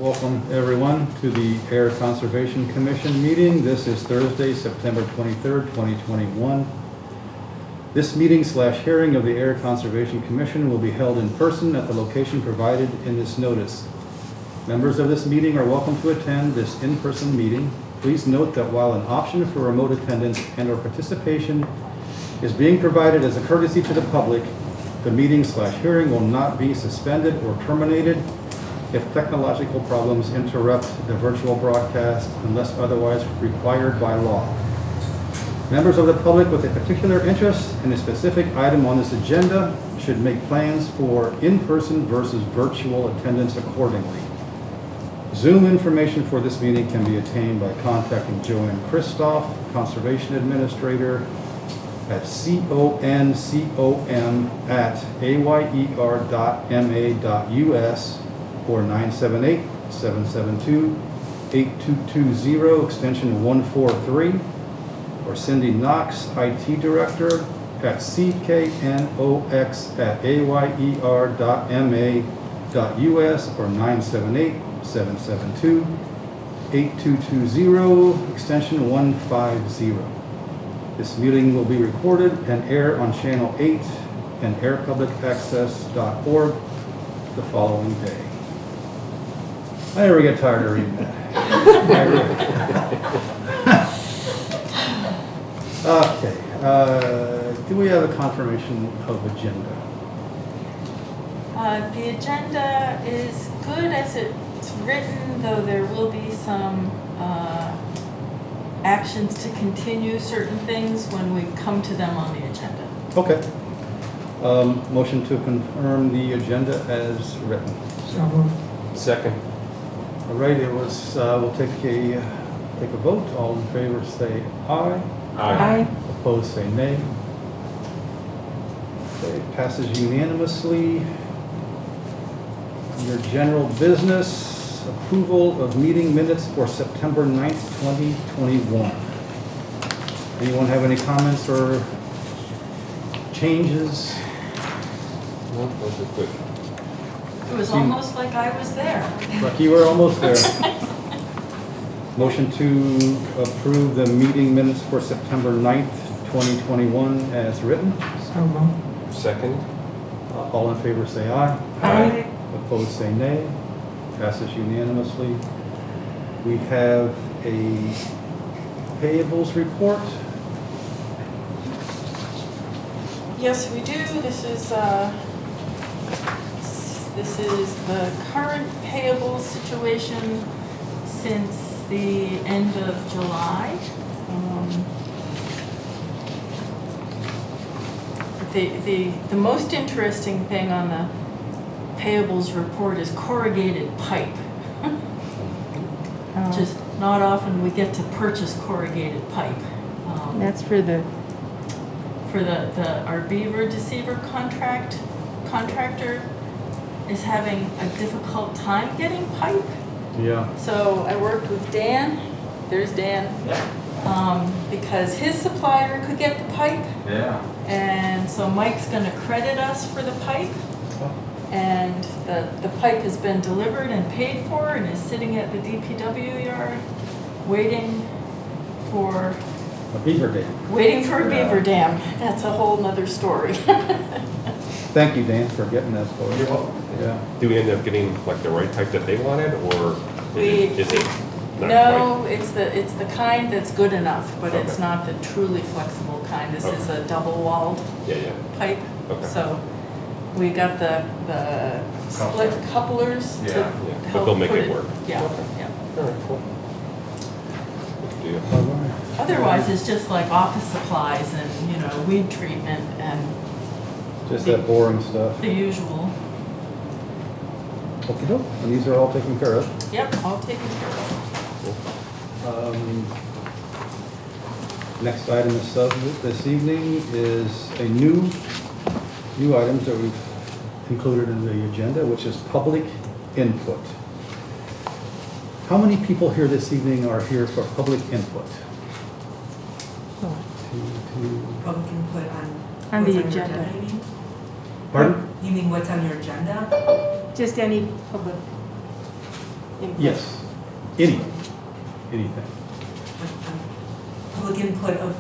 Welcome everyone to the Air Conservation Commission meeting. This is Thursday, September 23rd, 2021. This meeting/hearing of the Air Conservation Commission will be held in person at the location provided in this notice. Members of this meeting are welcome to attend this in-person meeting. Please note that while an option for remote attendance and/or participation is being provided as a courtesy to the public, the meeting/hearing will not be suspended or terminated if technological problems interrupt the virtual broadcast unless otherwise required by law. Members of the public with a particular interest in a specific item on this agenda should make plans for in-person versus virtual attendance accordingly. Zoom information for this meeting can be attained by contacting Joanne Kristoff, Conservation Administrator, at concom@ayer.ma.us or 978-772-8220 extension 143, or Cindy Knox, IT Director, at cknox@ayer.ma.us or 978-772-8220 extension 150. This meeting will be recorded and aired on Channel 8 and airpublicaccess.org the following day. I never get tired of reading that. Okay. Do we have a confirmation of agenda? The agenda is good as it's written, though there will be some actions to continue certain things when we come to them on the agenda. Okay. Motion to confirm the agenda as written. So moved. Second. All right, we'll take a vote. All in favor say aye. Aye. Opposed say nay. Okay, passes unanimously. Under general business, approval of meeting minutes for September 9th, 2021. Anyone have any comments or changes? No, those are good. It was almost like I was there. Like you were almost there. Motion to approve the meeting minutes for September 9th, 2021 as written. So moved. Second. All in favor say aye. Aye. Opposed say nay. Passes unanimously. We have a payables report. Yes, we do. This is the current payable situation since the end of July. The most interesting thing on the payables report is corrugated pipe. Just not often we get to purchase corrugated pipe. That's for the, Our beaver deceiver contractor is having a difficult time getting pipe. Yeah. So I worked with Dan, there's Dan, because his supplier could get the pipe. Yeah. And so Mike's gonna credit us for the pipe. And the pipe has been delivered and paid for and is sitting at the DPW yard, waiting for A beaver dam. a beaver dam. That's a whole nother story. Thank you, Dan, for getting that for us. You're welcome. Yeah. Do we end up getting like the right type that they wanted, or is it not No, it's the kind that's good enough, but it's Okay. not the truly flexible kind. This is a double-walled quite? Yeah, pipe. Okay. So we got the split couplers to Yeah, but help they'll make put it work. Yeah, Okay. yeah. All right, cool. Good deal. All right. Otherwise, it's just like office supplies and, weed treatment and Just that boring stuff. the usual. Okay, and these are all taken care of. Yep, all taken care of. Next item this evening is a new items that we've included in the agenda, which is public input. How many people here this evening are here for public input? Public input On the what's your agenda. you mean? Pardon? You mean what's on your agenda? just any public input? Yes, anything. Public input of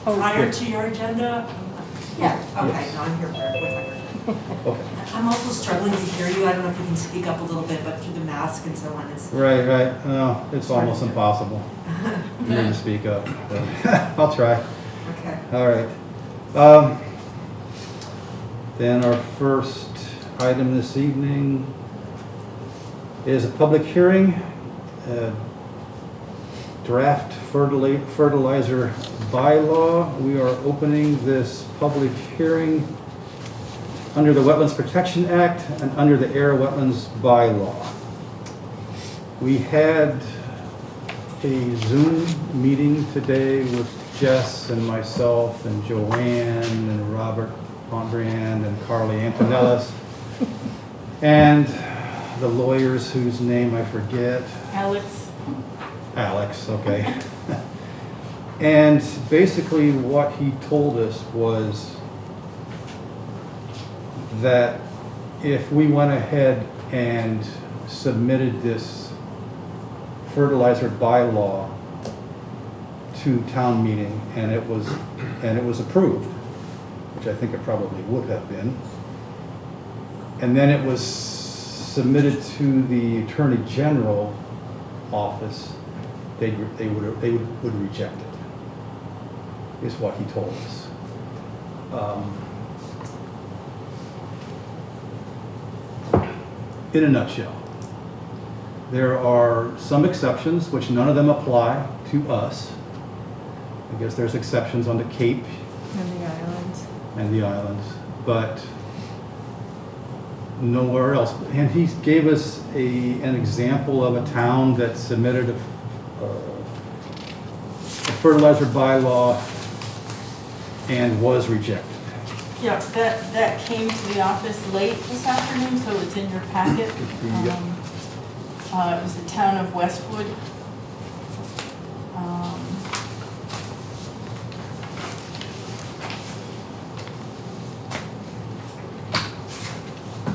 Oh, prior yes. to your agenda? Yeah. Okay, Yes. no, I'm here for whatever. Okay, I'm also struggling to hear you. I don't know if you can speak up a little bit, but through the mask and so on, it's. right, no, it's almost impossible for me to speak up, but I'll try. Okay. All right. Then our first item this evening is a public hearing, draft fertilizer bylaw. We are opening this public hearing under the Wetlands Protection Act and under the Air Wetlands bylaw. We had a Zoom meeting today with Jess and myself and Joanne and Robert Mondrian and Carly Antonellis and the lawyers whose name I forget. Alex, okay. And basically what he told us was that if we went ahead and submitted this fertilizer bylaw to town meeting and it was approved, which I think it probably would have been, and then it was submitted to the Attorney General office, they would reject it, is what he told us. In a nutshell, there are some exceptions, which none of them apply to us. I guess there's exceptions on the Cape and the islands. and the islands, but nowhere else. And he gave us an example of a town that submitted a fertilizer bylaw and was rejected. Yeah, that came to the office late this afternoon, so it's in your packet. Yep. It was the town of Westwood.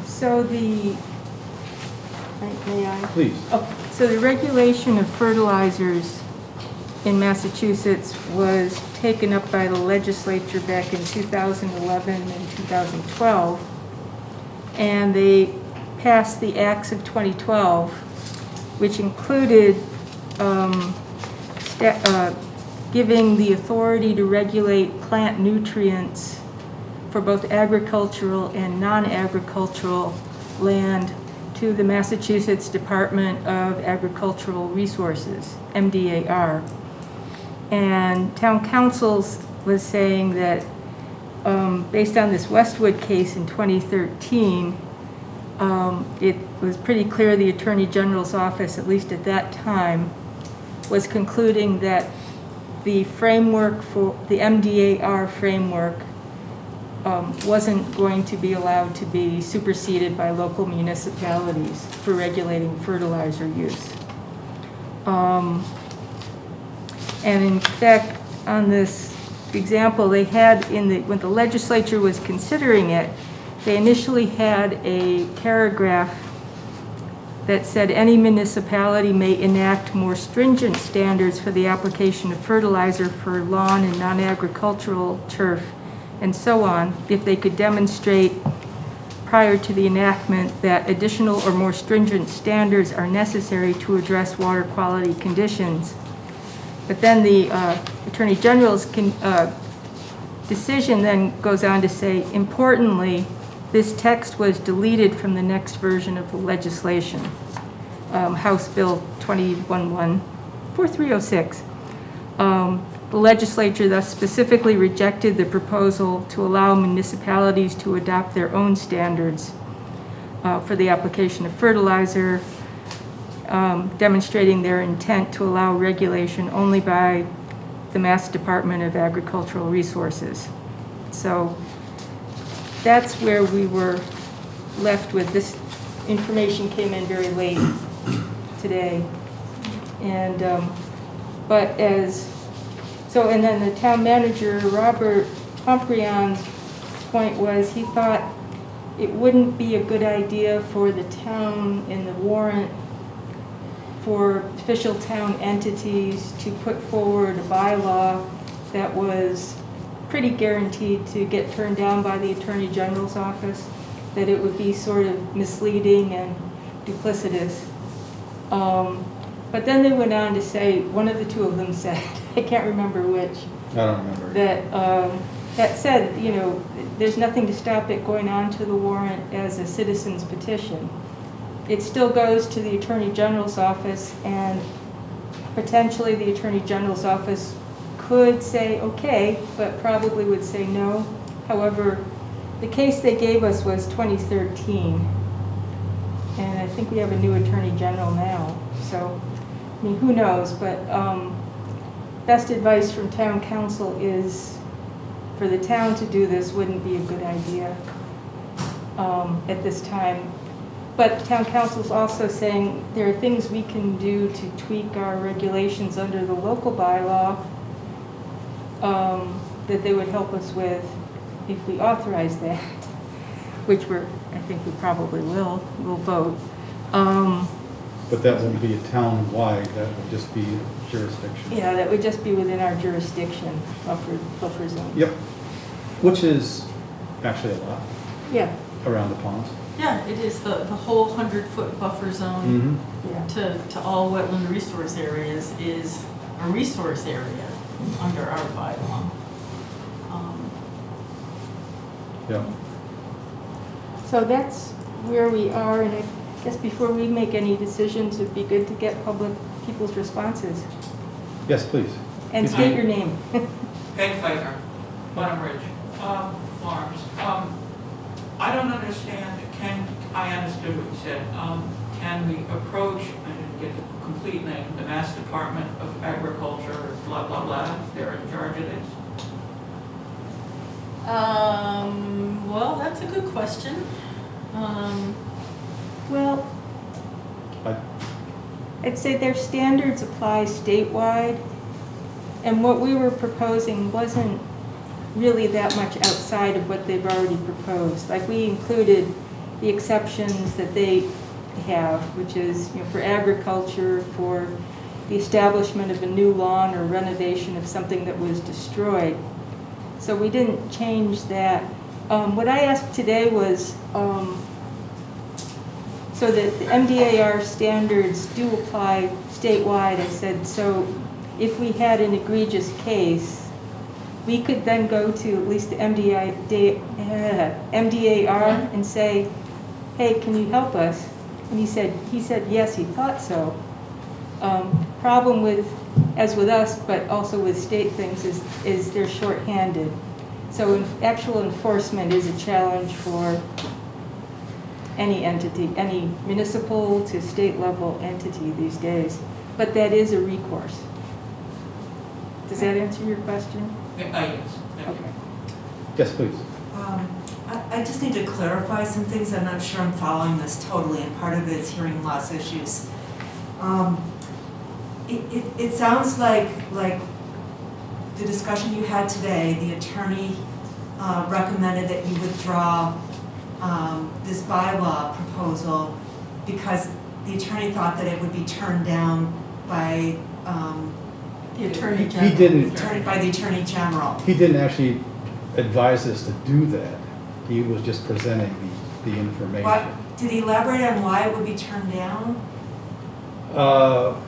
So may I? Please. Oh, so the regulation of fertilizers in Massachusetts was taken up by the legislature back in 2011 and 2012. And they passed the Acts of 2012, which included giving the authority to regulate plant nutrients for both agricultural and non-agricultural land to the Massachusetts Department of Agricultural Resources, MDAR. And town councils was saying that based on this Westwood case in 2013, it was pretty clear the Attorney General's office, at least at that time, was concluding that the framework for the MDAR framework wasn't going to be allowed to be superseded by local municipalities for regulating fertilizer use. And in fact, on this example, they had when the legislature was considering it, they initially had a paragraph that said any municipality may enact more stringent standards for the application of fertilizer for lawn and non-agricultural turf and so on, if they could demonstrate prior to the enactment that additional or more stringent standards are necessary to address water quality conditions. But then the Attorney General's decision then goes on to say, importantly, this text was deleted from the next version of the legislation, House Bill 2011-4306. The legislature thus specifically rejected the proposal to allow municipalities to adopt their own standards for the application of fertilizer, demonstrating their intent to allow regulation only by the Mass Department of Agricultural Resources. So that's where we were left with. This information came in very late today. And, and then the town manager, Robert Pomprian's point was he thought it wouldn't be a good idea for the town in the warrant for official town entities to put forward a bylaw that was pretty guaranteed to get turned down by the Attorney General's office, that it would be sort of misleading and duplicitous. But then they went on to say, one of the two of them said, I can't remember which, I don't remember. that said, you know, there's nothing to stop it going on to the warrant as a citizen's petition. It still goes to the Attorney General's office, and potentially the Attorney General's office could say okay, but probably would say no. However, the case they gave us was 2013, and I think we have a new Attorney General now. So, I mean, who knows? But best advice from town council is for the town to do this wouldn't be a good idea at this time. But town council's also saying there are things we can do to tweak our regulations under the local bylaw that they would help us with if we authorize that, which I think we probably will. We'll vote. But that wouldn't be a town-wide, that would just be jurisdiction. Yeah, that would just be within our jurisdiction, buffer zone. Yep, which is actually a lot Yeah, around the ponds. Yeah, it is the whole 100-foot buffer zone yeah. to all wetland resource areas is a resource area under our bylaw. Yeah. So that's where we are, and I guess before we make any decisions, it'd be good to get people's responses. Yes, please. And state your name. Peg Pfeiffer, Bottom Ridge Farms. I don't understand, I understood what you said. Can we approach, I didn't get the complete name, the Mass Department of Agriculture, blah, blah, blah, if they're in charge of this? Well, that's a good question. Well, I- I'd say their standards apply statewide, and what we were proposing wasn't really that much outside of what they've already proposed. Like, we included the exceptions that they have, which is, you know, for agriculture, for the establishment of a new lawn or renovation of something that was destroyed. So we didn't change that. What I asked today was, so that the MDAR standards do apply statewide. I said, so if we had an egregious case, we could then go to at least the MDAR and say, hey, can you help us? And he said yes, he thought so. Problem with, as with us, but also with state things, is they're shorthanded. So actual enforcement is a challenge for any entity, any municipal to state level entity these days. But that is a recourse. Does that answer your question? Yes. Thank you. Okay. Yes, please. I just need to clarify some things. I'm not sure I'm following this totally, and part of it is hearing loss issues. It sounds like the discussion you had today, the attorney recommended that you withdraw this bylaw proposal because the attorney thought that it would be turned down by The Attorney He General. didn't, by the Attorney General. he didn't actually advise us to do that. He was just presenting the information. Did he elaborate on why it would be turned down?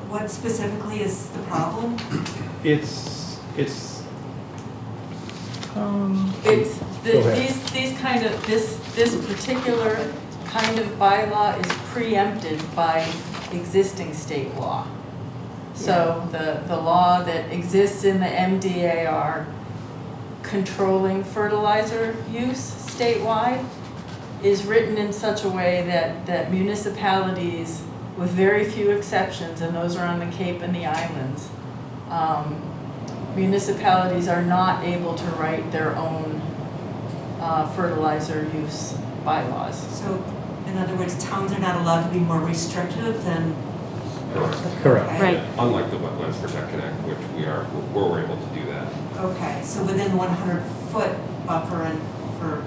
What specifically is the problem? It's It's Go ahead. this particular kind of bylaw is preempted by existing state law. So the law that exists in the MDAR controlling fertilizer use statewide is written in such a way that municipalities, with very few exceptions, and those are on the Cape and the islands, municipalities are not able to write their own fertilizer use bylaws. So, in other words, towns are not allowed to be more restrictive than... Correct. Okay. Right. Unlike the Wetlands Protection Act, which we're able to do that. Okay, so within the 100-foot buffer and for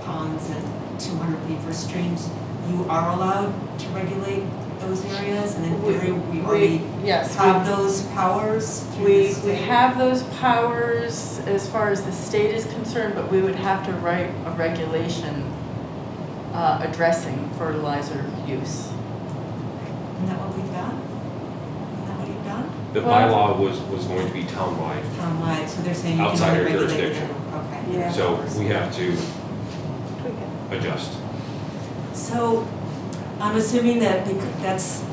ponds and 200 feet for streams, you are allowed to regulate those areas, and in theory, we already yes, have those powers through the we state? have those powers as far as the state is concerned, but we would have to write a regulation addressing fertilizer use. Isn't that what we've done? Isn't that what you've done? The Well- bylaw was going to be townwide, Townwide, so they're saying you can Outside only our regulate jurisdiction. them. Okay. Yeah. so we have to Tweak it. adjust. So I'm assuming that that's,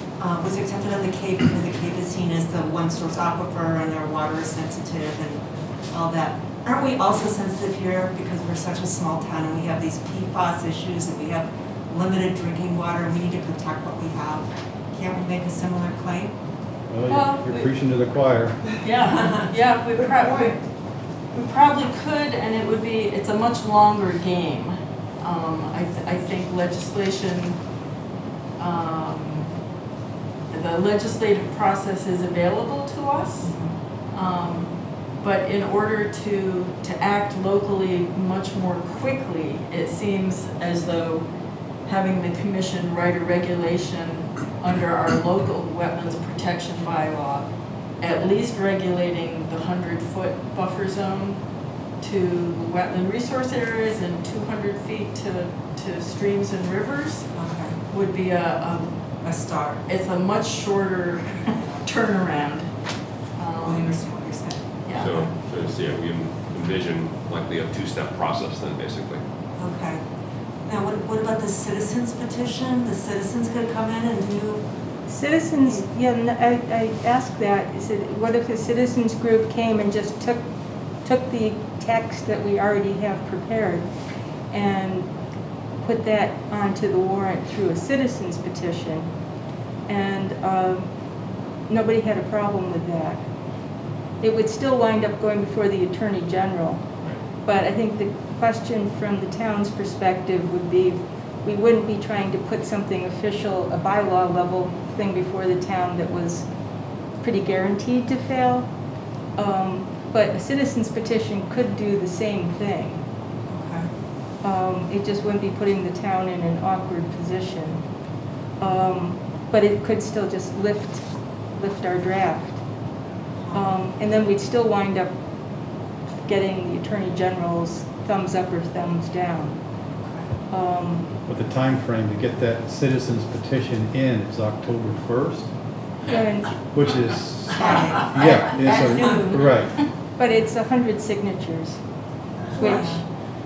was accepted on the Cape because the Cape is seen as the one source aquifer and our water is sensitive and all that. Aren't we also sensitive here because we're such a small town and we have these PFAS issues and we have limited drinking water and we need to protect what we have? Can't we make a similar claim? Well, You're preaching to the choir. Yeah, yeah, we probably could, and it would be, it's a much longer game. I think legislation, the legislative process is available to us. But in order to act locally much more quickly, it seems as though having the commission write a regulation under our local wetlands protection bylaw, at least regulating the 100-foot buffer zone to wetland resource areas and 200 feet to streams and rivers Okay, would be a start. it's a much shorter turnaround. We understand what you're saying. Yeah. So yeah, we envision likely a two-step process then, basically. Okay. Now, what about the citizens petition? The citizens could come in and do, Citizens, yeah, I asked that, is it, what if a citizens group came and just took the text that we already have prepared and put that onto the warrant through a citizens petition, and nobody had a problem with that. It would still wind up going before the Attorney General, but I think the question from the town's perspective would be, we wouldn't be trying to put something official, a bylaw level thing before the town that was pretty guaranteed to fail. But a citizen's petition could do the same thing. okay. It just wouldn't be putting the town in an awkward position. But it could still just lift our draft. And then we'd still wind up getting the Attorney General's thumbs up or thumbs down. But the time frame to get that citizens petition in is October 1st, And, which is, Right. yeah, At noon. right. but it's 100 signatures, which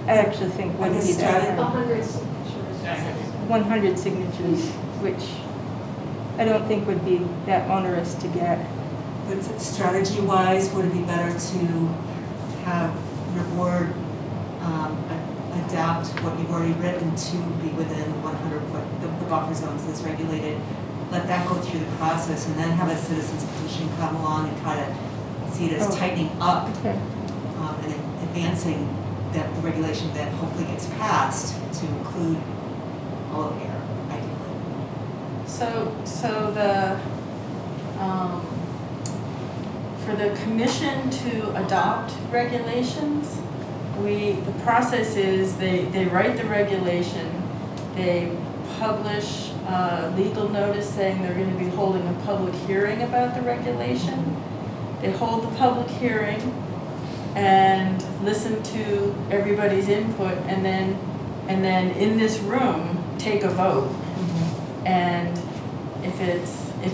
I actually think wouldn't be that hard. 100 signatures. 100 signatures, which I don't think would be that onerous to get. But strategy-wise, would it be better to have your board adapt what you've already written to be within 100-foot, the buffer zones that's regulated, let that go through the process, and then have a citizens petition come along and try to see it as Oh. tightening up Okay. and advancing the regulation that hopefully gets passed to include all of air, ideally. So the, for the commission to adopt regulations, the process is they write the regulation, they publish a legal notice saying they're going to be holding a public hearing about the regulation. They hold the public hearing and listen to everybody's input, and then in this room take a vote. And if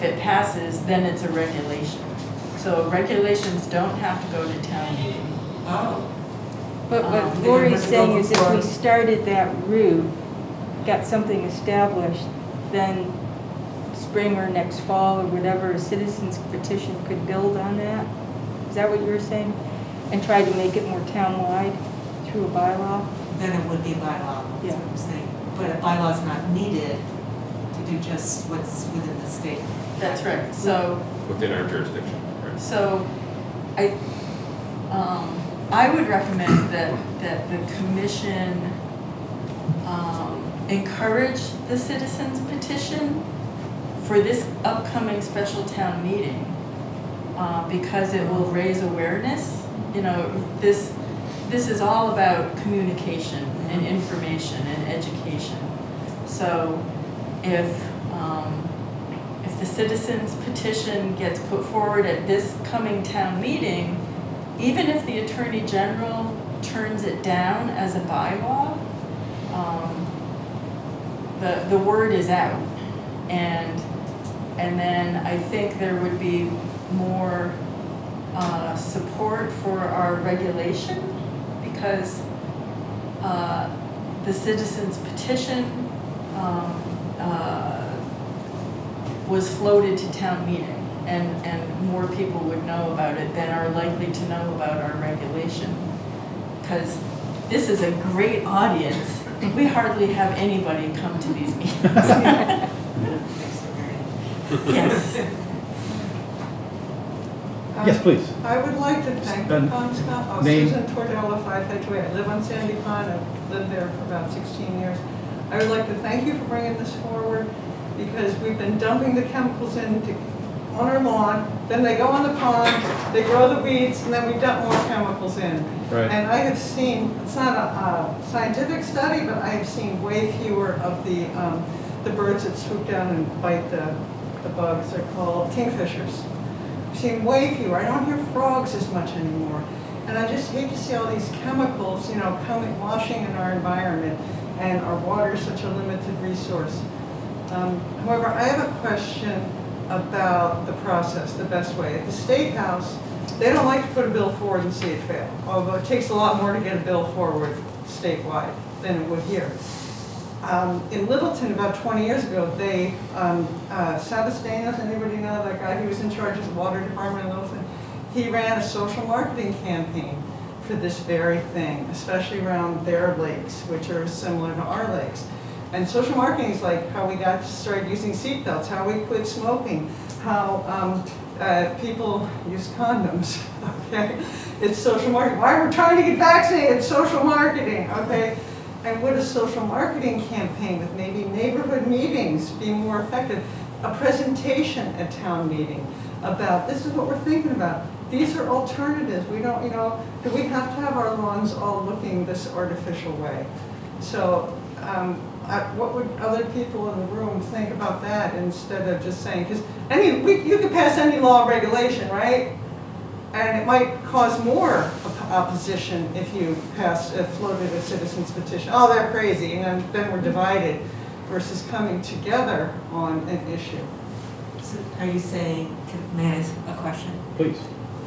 it passes, then it's a regulation. So regulations don't have to go to town meeting. Oh. But what They Lori's have to go saying is if we before- started that route, got something established, then spring or next fall or whatever, a citizen's petition could build on that? Is that what you were saying? And try to make it more town-wide through a bylaw? Then it would be a bylaw, that's what I'm saying. But a bylaw's not needed to do just what's within the state. That's right. So Within our jurisdiction, right? So I would recommend that the commission encourage the citizens petition for this upcoming special town meeting because it will raise awareness. You know, this is all about communication and information and education. So if the citizens petition gets put forward at this coming town meeting, even if the Attorney General turns it down as a bylaw, the word is out. And then I think there would be more support for our regulation, because the citizens petition was floated to town meeting, and more people would know about it than are likely to know about our regulation. Because this is a great audience. We hardly have anybody come to these meetings. Yes. Yes, please. I would like to thank the Pond Council. Name. Susan Tordella, 5 Hedgeway. I live on Sandy Pond. I've lived there for about 16 years. I would like to thank you for bringing this forward, because we've been dumping the chemicals on our lawn, then they go on the pond, they grow the weeds, and then we dump more chemicals in. Right. And I have seen, it's not a scientific study, but I have seen way fewer of the birds that swoop down and bite the bugs. They're called kingfishers. I've seen way fewer. I don't hear frogs as much anymore. And I just hate to see all these chemicals, washing in our environment, and our water is such a limited resource. However, I have a question about the process, the best way. At the State House, they don't like to put a bill forward and see it fail, although it takes a lot more to get a bill forward statewide than it would here. In Littleton, about 20 years ago, they, Sabastanos, anybody know that guy? He was in charge of the water department in Littleton. He ran a social marketing campaign for this very thing, especially around their lakes, which are similar to our lakes. And social marketing is like how we got to start using seatbelts, how we quit smoking, how people use condoms, okay? It's social marketing. Why we're trying to get vaccinated, it's social marketing, okay? And would a social marketing campaign with maybe neighborhood meetings be more effective? A presentation at town meeting about, this is what we're thinking about. These are alternatives. We don't, do we have to have our lawns all looking this artificial way? So what would other people in the room think about that, instead of just saying, because you could pass any law or regulation, right? And it might cause more opposition if you floated a citizen's petition. Oh, they're crazy, and then we're divided, versus coming together on an issue. So are you saying, may I ask a question? Please.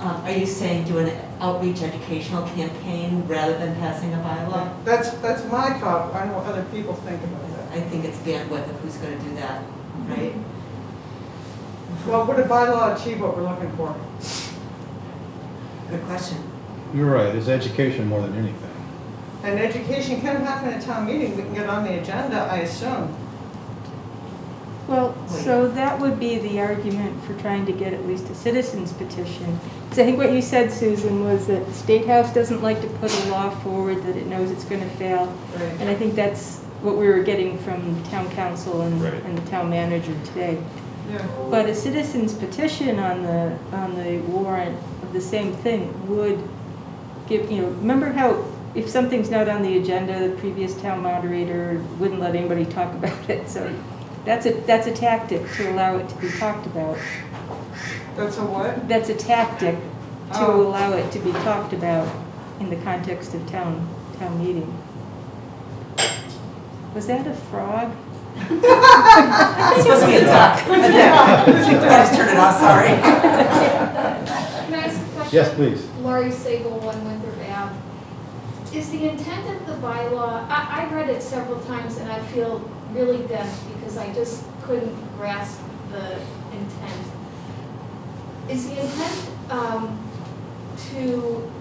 Are you saying do an outreach educational campaign rather than passing a bylaw? That's my thought. I know what other people think about that. I think it's bandwidth of who's going to do that, right? Well, would a bylaw achieve what we're looking for? Good question. You're right, it's education more than anything. And education can happen at town meeting. We can get on the agenda, I assume. Well, so that would be the argument for trying to get at least a citizen's petition. So I think what you said, Susan, was that the State House doesn't like to put a law forward that it knows it's going to fail. Right. And I think that's what we were getting from town council and the town manager today. Yeah. But a citizen's petition on the warrant of the same thing would give, remember how if something's not on the agenda, the previous town moderator wouldn't let anybody talk about it. So that's a tactic to allow it to be talked about. That's a what? That's a tactic to Oh. allow it to be talked about in the context of town meeting. Was that a frog? It's supposed to be a duck. You guys turn it off, sorry. Can I ask a question? Yes, please. Laurie Sable, 1 Winthrop Ave. Is the intent of the bylaw, I read it several times and I feel really dense because I just couldn't grasp the intent. Is the intent to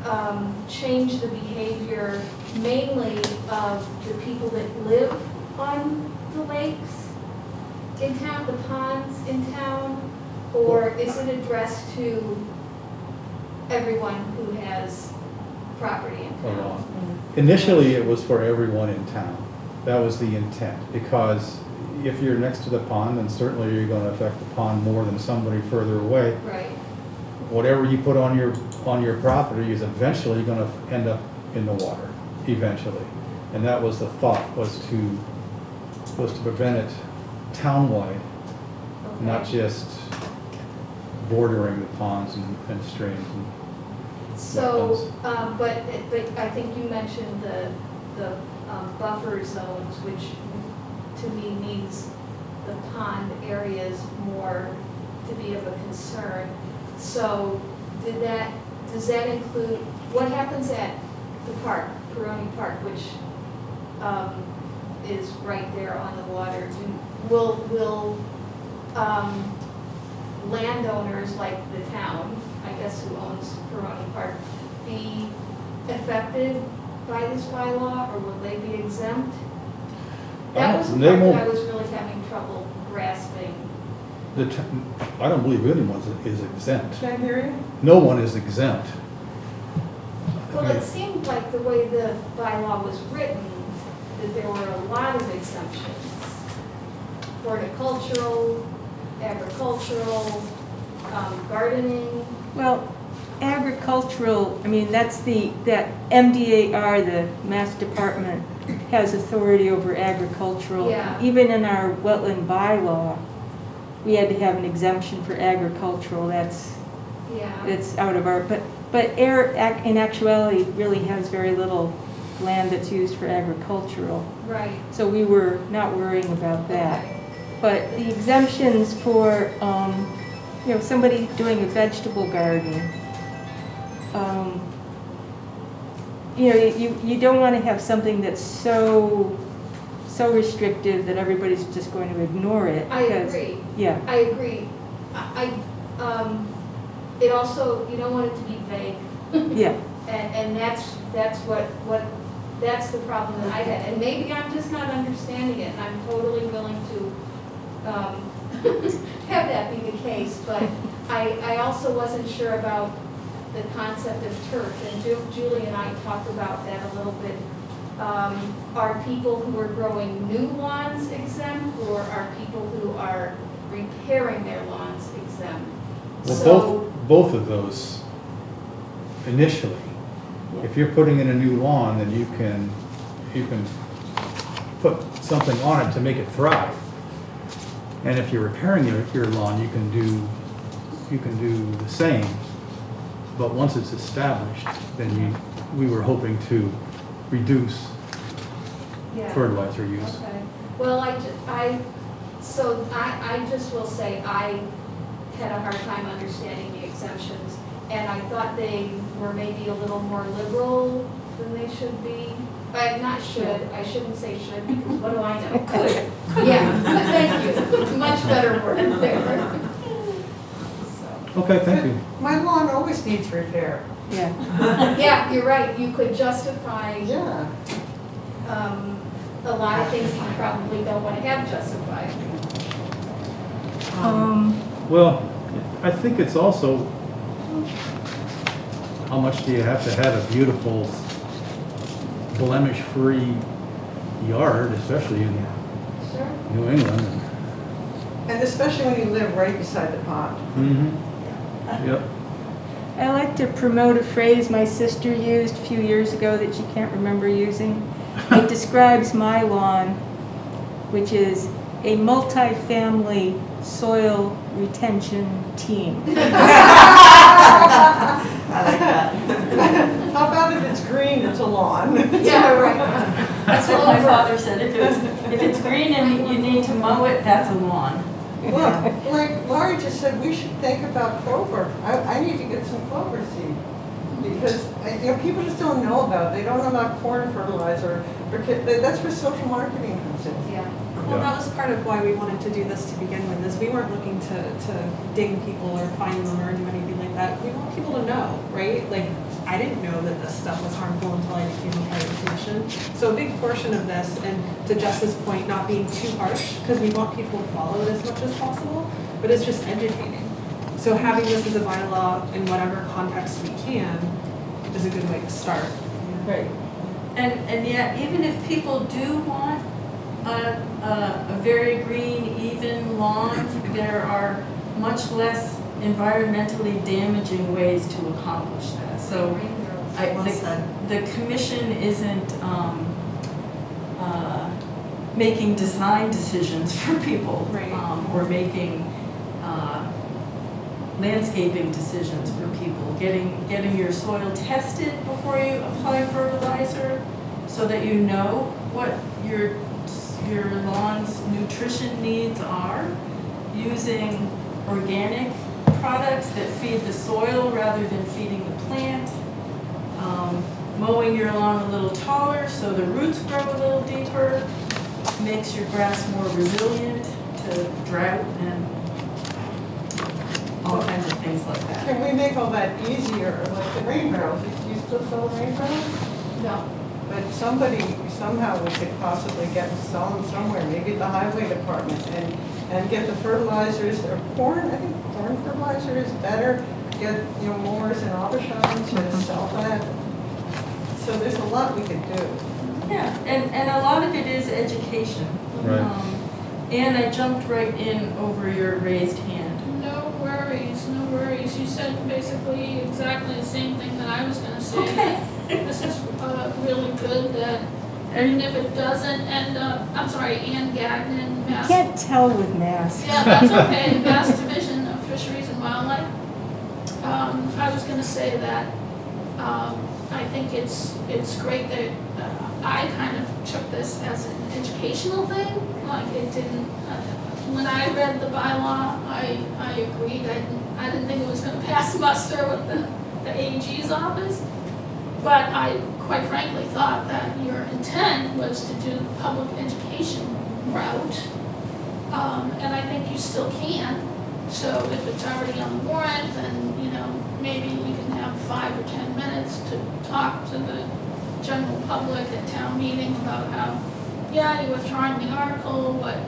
change the behavior mainly of the people that live on the lakes in town, the ponds in town? Or is it addressed to everyone who has property in town? Initially, it was for everyone in town. That was the intent, because if you're next to the pond, then certainly you're going to affect the pond more than somebody further away. Right. Whatever you put on your property is eventually going to end up in the water, eventually. And that was the thought, was to prevent it townwide, not just bordering the ponds and streams. So, but I think you mentioned the buffer zones, which to me means the pond areas more to be of a concern. So does that include, what happens at the park, Peroni Park, which is right there on the water? Will landowners like the town, I guess who owns Peroni Park, be affected by this bylaw, or will they be exempt? That was the part that I was really having trouble grasping. I don't believe anyone is exempt. Can I hear you? No one is exempt. Well, it seemed like the way the bylaw was written, that there were a lot of exemptions. Horticultural, agricultural, gardening. Well, agricultural, I mean, that MDAR, the Mass Department, has authority over agricultural. Yeah. Even in our wetland bylaw, we had to have an exemption for agricultural. That's out of our, but air in actuality really has very little land that's used for agricultural. Right. So we were not worrying about that. Okay. But the exemptions for, somebody doing a vegetable garden, you don't want to have something that's so restrictive that everybody's just going to ignore it. I agree. Yeah. I agree. It also, you don't want it to be vague. Yeah. And that's the problem that I had. And maybe I'm just not understanding it, and I'm totally willing to have that be the case. But I also wasn't sure about the concept of turf, and Julie and I talked about that a little bit. Are people who are growing new lawns exempt, or are people who are repairing their lawns exempt? Well, both of those initially. If you're putting in a new lawn, then you can put something on it to make it thrive. And if you're repairing your lawn, you can do the same. But once it's established, then we were hoping to reduce fertilizer use. Okay. Well, I just will say I had a hard time understanding the exemptions, and I thought they were maybe a little more liberal than they should be. Not should, I shouldn't say should, because what do I know? Could. Yeah, thank you. Much better word there. Okay, thank you. My lawn always needs repair. Yeah. Yeah, you're right. You could justify Yeah. a lot of things you probably don't want to have justified. Well, I think it's also, how much do you have to have a beautiful, blemish-free yard, especially in Sure. New England? And especially when you live right beside the pond. Mm-hmm. Yep. I like to promote a phrase my sister used a few years ago that she can't remember using. It describes my lawn, which is a multi-family soil retention team. I like that. How about if it's green, it's a lawn? Yeah, right. That's what my father said. If it's green and you need to mow it, that's a lawn. Well, like Laurie just said, we should think about clover. I need to get some clover seed. Because people just don't know about it. They don't know about corn fertilizer. That's where social marketing comes in. Yeah. Well, that was part of why we wanted to do this to begin with, is we weren't looking to ding people or fine them or do anything like that. We want people to know, right? Like, I didn't know that this stuff was harmful until I became a part of the commission. So a big portion of this, and to Jess's point, not being too harsh, because we want people to follow it as much as possible, but it's just educating. So having this as a bylaw in whatever context we can is a good way to start. Right. And yet, even if people do want a very green, even lawn, there are much less environmentally damaging ways to accomplish that. So the commission isn't making design decisions for people. Right. Or making landscaping decisions for people, getting your soil tested before you apply fertilizer so that you know what your lawn's nutrition needs are, using organic products that feed the soil rather than feeding the plant, mowing your lawn a little taller so the roots grow a little deeper, makes your grass more resilient to drought and all kinds of things like that. Can we make all that easier, like the rain barrels? Do you still sell rain barrels? No. But somehow we could possibly get them selling somewhere, maybe the highway department, and get the fertilizers, or corn, I think corn fertilizer is better. Get, mowers and Aubuchons to sell that. So there's a lot we could do. Yeah, and a lot of it is education. Right. And I jumped right in over your raised hand. No worries, no worries. You said basically exactly the same thing that I was gonna say. Okay. This is really good that even if it doesn't end up, I'm sorry, Ann Gagnon, Mass. Can't tell with masks. Yeah, that's okay, Mass Division of Fisheries and Wildlife. I was gonna say that, I think it's great that, I kind of took this as an educational thing, like it didn't, when I read the bylaw, I agreed, I didn't think it was gonna pass muster with the AG's office, but I quite frankly thought that your intent was to do the public education route, and I think you still can. So if it's already on the warrant, then, maybe we can have 5 or 10 minutes to talk to the general public at town meeting about how, yeah, you were throwing the article, but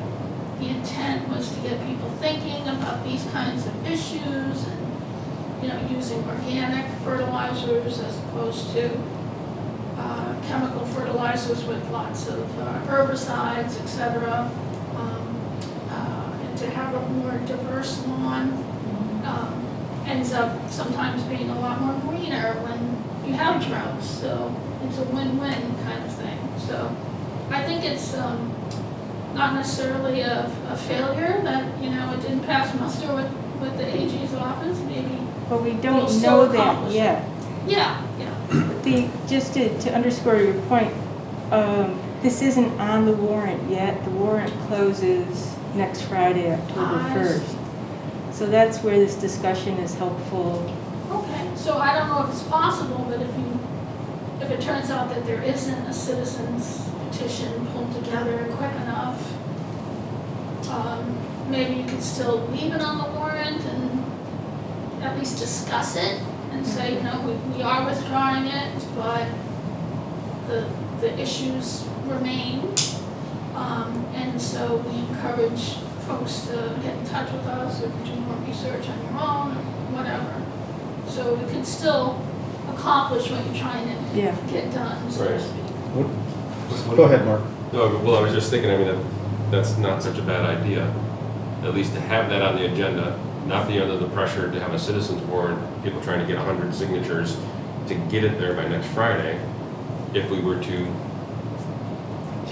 the intent was to get people thinking about these kinds of issues and, using organic fertilizers as opposed to chemical fertilizers with lots of herbicides, etc. And to have a more diverse lawn ends up sometimes being a lot more greener when you have droughts. So it's a win-win kind of thing. So I think it's not necessarily a failure that, it didn't pass muster with the AG's office. Maybe But we we'll don't still know that accomplish it. yet. Yeah. Just to underscore your point, this isn't on the warrant yet. The warrant closes next Friday, October I see. 1st. So that's where this discussion is helpful. Okay, so I don't know if it's possible, but if it turns out that there isn't a citizen's petition pulled together quick enough, maybe you could still leave it on the warrant and at least discuss it and say, we are withdrawing it, but the issues remain. And so we encourage folks to get in touch with us or do more research on your own or whatever. So you can still accomplish what you're trying to get done, so to Right. speak. Go ahead, Mark. No, well, I was just thinking, that's not such a bad idea. At least to have that on the agenda, not be under the pressure to have a citizens warrant, people trying to get 100 signatures to get it there by next Friday. If we were to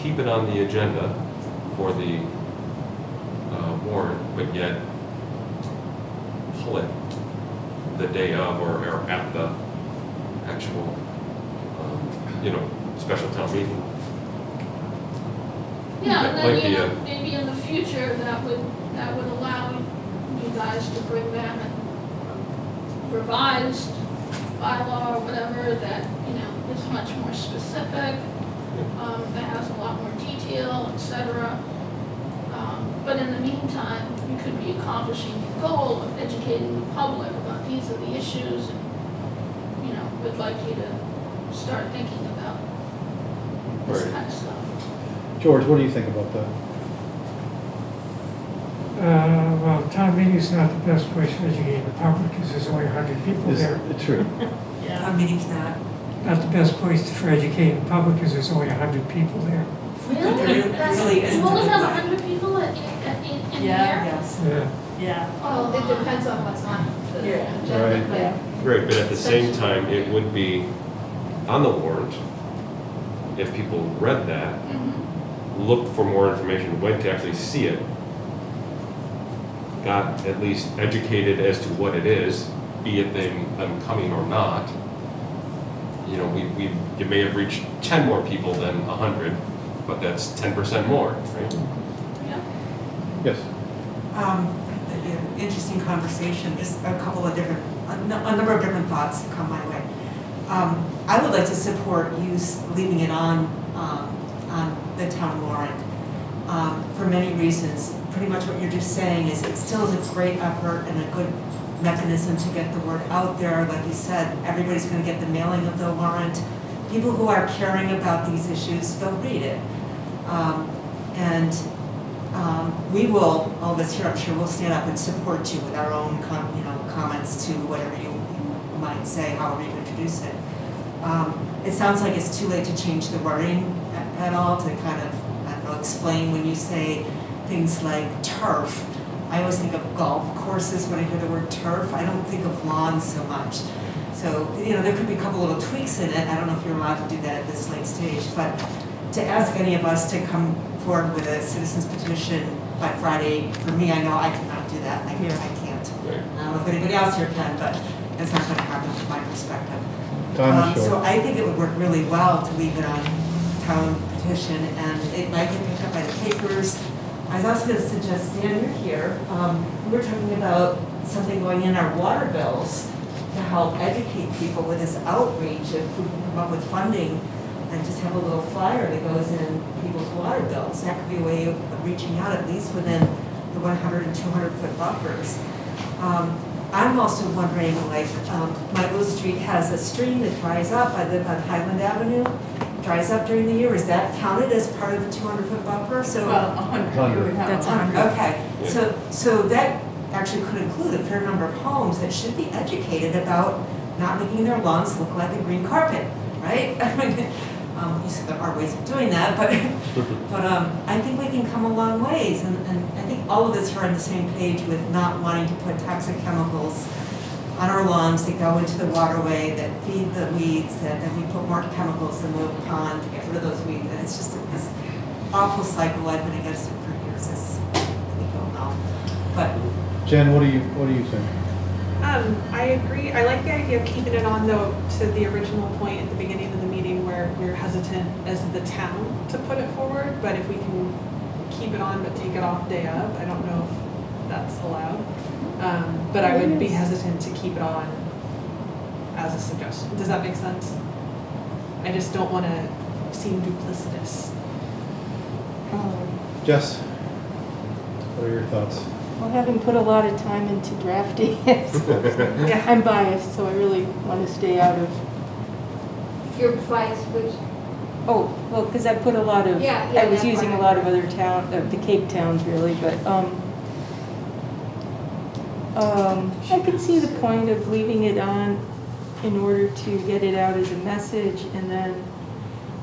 keep it on the agenda for the warrant, but yet pull it the day of or at the actual, special town meeting. Yeah, That and might then, be a- maybe in the future, that would allow you guys to bring back a revised bylaw or whatever that, is much more specific, that has a lot more detail, etc. But in the meantime, you could be accomplishing the goal of educating the public about these are the issues, and, we'd like you to start thinking about this Right. kind of stuff. George, what do you think about that? Well, town meeting's not the best place for educating the public because there's only 100 people Is there. it true? Our meeting's not. Not the best place for educating the public because there's only 100 people there. Really? That's, really you isn't only a- have 100 people in Yeah. there? Yes. Yeah. Yeah. Well, it depends on what's on the Yeah. agenda, Right. but Right, but at the same time, it would be on the warrant, if people read that, Mhm. looked for more information, went to actually see it, got at least educated as to what it is, be it them coming or not, you know, you may have reached 10 more people than 100, but that's 10% more, right? Yeah. Yes. Interesting conversation, just a couple of different, a number of different thoughts come my way. I would like to support you leaving it on the town warrant for many reasons. Pretty much what you're just saying is it still is a great effort and a good mechanism to get the word out there. Like you said, everybody's going to get the mailing of the warrant. People who are caring about these issues, they'll read it. We will, all of us here, I'm sure, will stand up and support you with our own comments to whatever you might say, however you introduce it. It sounds like it's too late to change the wording at all, to kind of, I don't know, explain when you say things like turf. I always think of golf courses when I hear the word turf. I don't think of lawns so much. So, you know, there could be a couple little tweaks in it. I don't know if you're allowed to do that at this late stage, but to ask any of us to come forward with a citizen's petition by Friday, for me, I know I cannot do that. I can't. I don't know if anybody else here can, but it's not going to happen from my perspective. Time is short. So I think it would work really well to leave it on town petition, and it might get picked up by the papers. I was also going to suggest, Dan, you're here. We're talking about something going in our water bills to help educate people with this outreach. If we can come up with funding and just have a little flyer that goes in people's water bills, that could be a way of reaching out, at least within the 100 and 200 foot buffers. I'm also wondering, like, my little street has a stream that dries up. I live on Highland Avenue. Dries up during the year. Is that counted as part of the 200 foot buffer? So Well, 100, you would have That's 100. okay, so that actually could include a fair number of homes that should be educated about not making their lawns look like a green carpet, right? You said there are ways of doing that, but I think we can come a long ways, and I think all of us are on the same page with not wanting to put toxic chemicals on our lawns that go into the waterway, that feed the weeds, that then we put more chemicals in the pond to get rid of those weeds. And it's just this awful cycle. I've been against it for years, as I think you all know. But Jen, what do you think? I agree. I like the idea of keeping it on, though, to the original point at the beginning of the meeting where we're hesitant as the town to put it forward. But if we can keep it on but take it off day of, I don't know if that's allowed. But I would be hesitant to keep it on as a suggestion. Does that make sense? I just don't want to seem duplicitous. Jess, what are your thoughts? Well, having put a lot of time into drafting it, Yeah. I'm biased, so I really want to stay out of, Your advice, which, oh, well, because I put a lot of, Yeah, I was that using a part. lot of other the Cape towns really, but I could see the point of leaving it on in order to get it out as a message, and then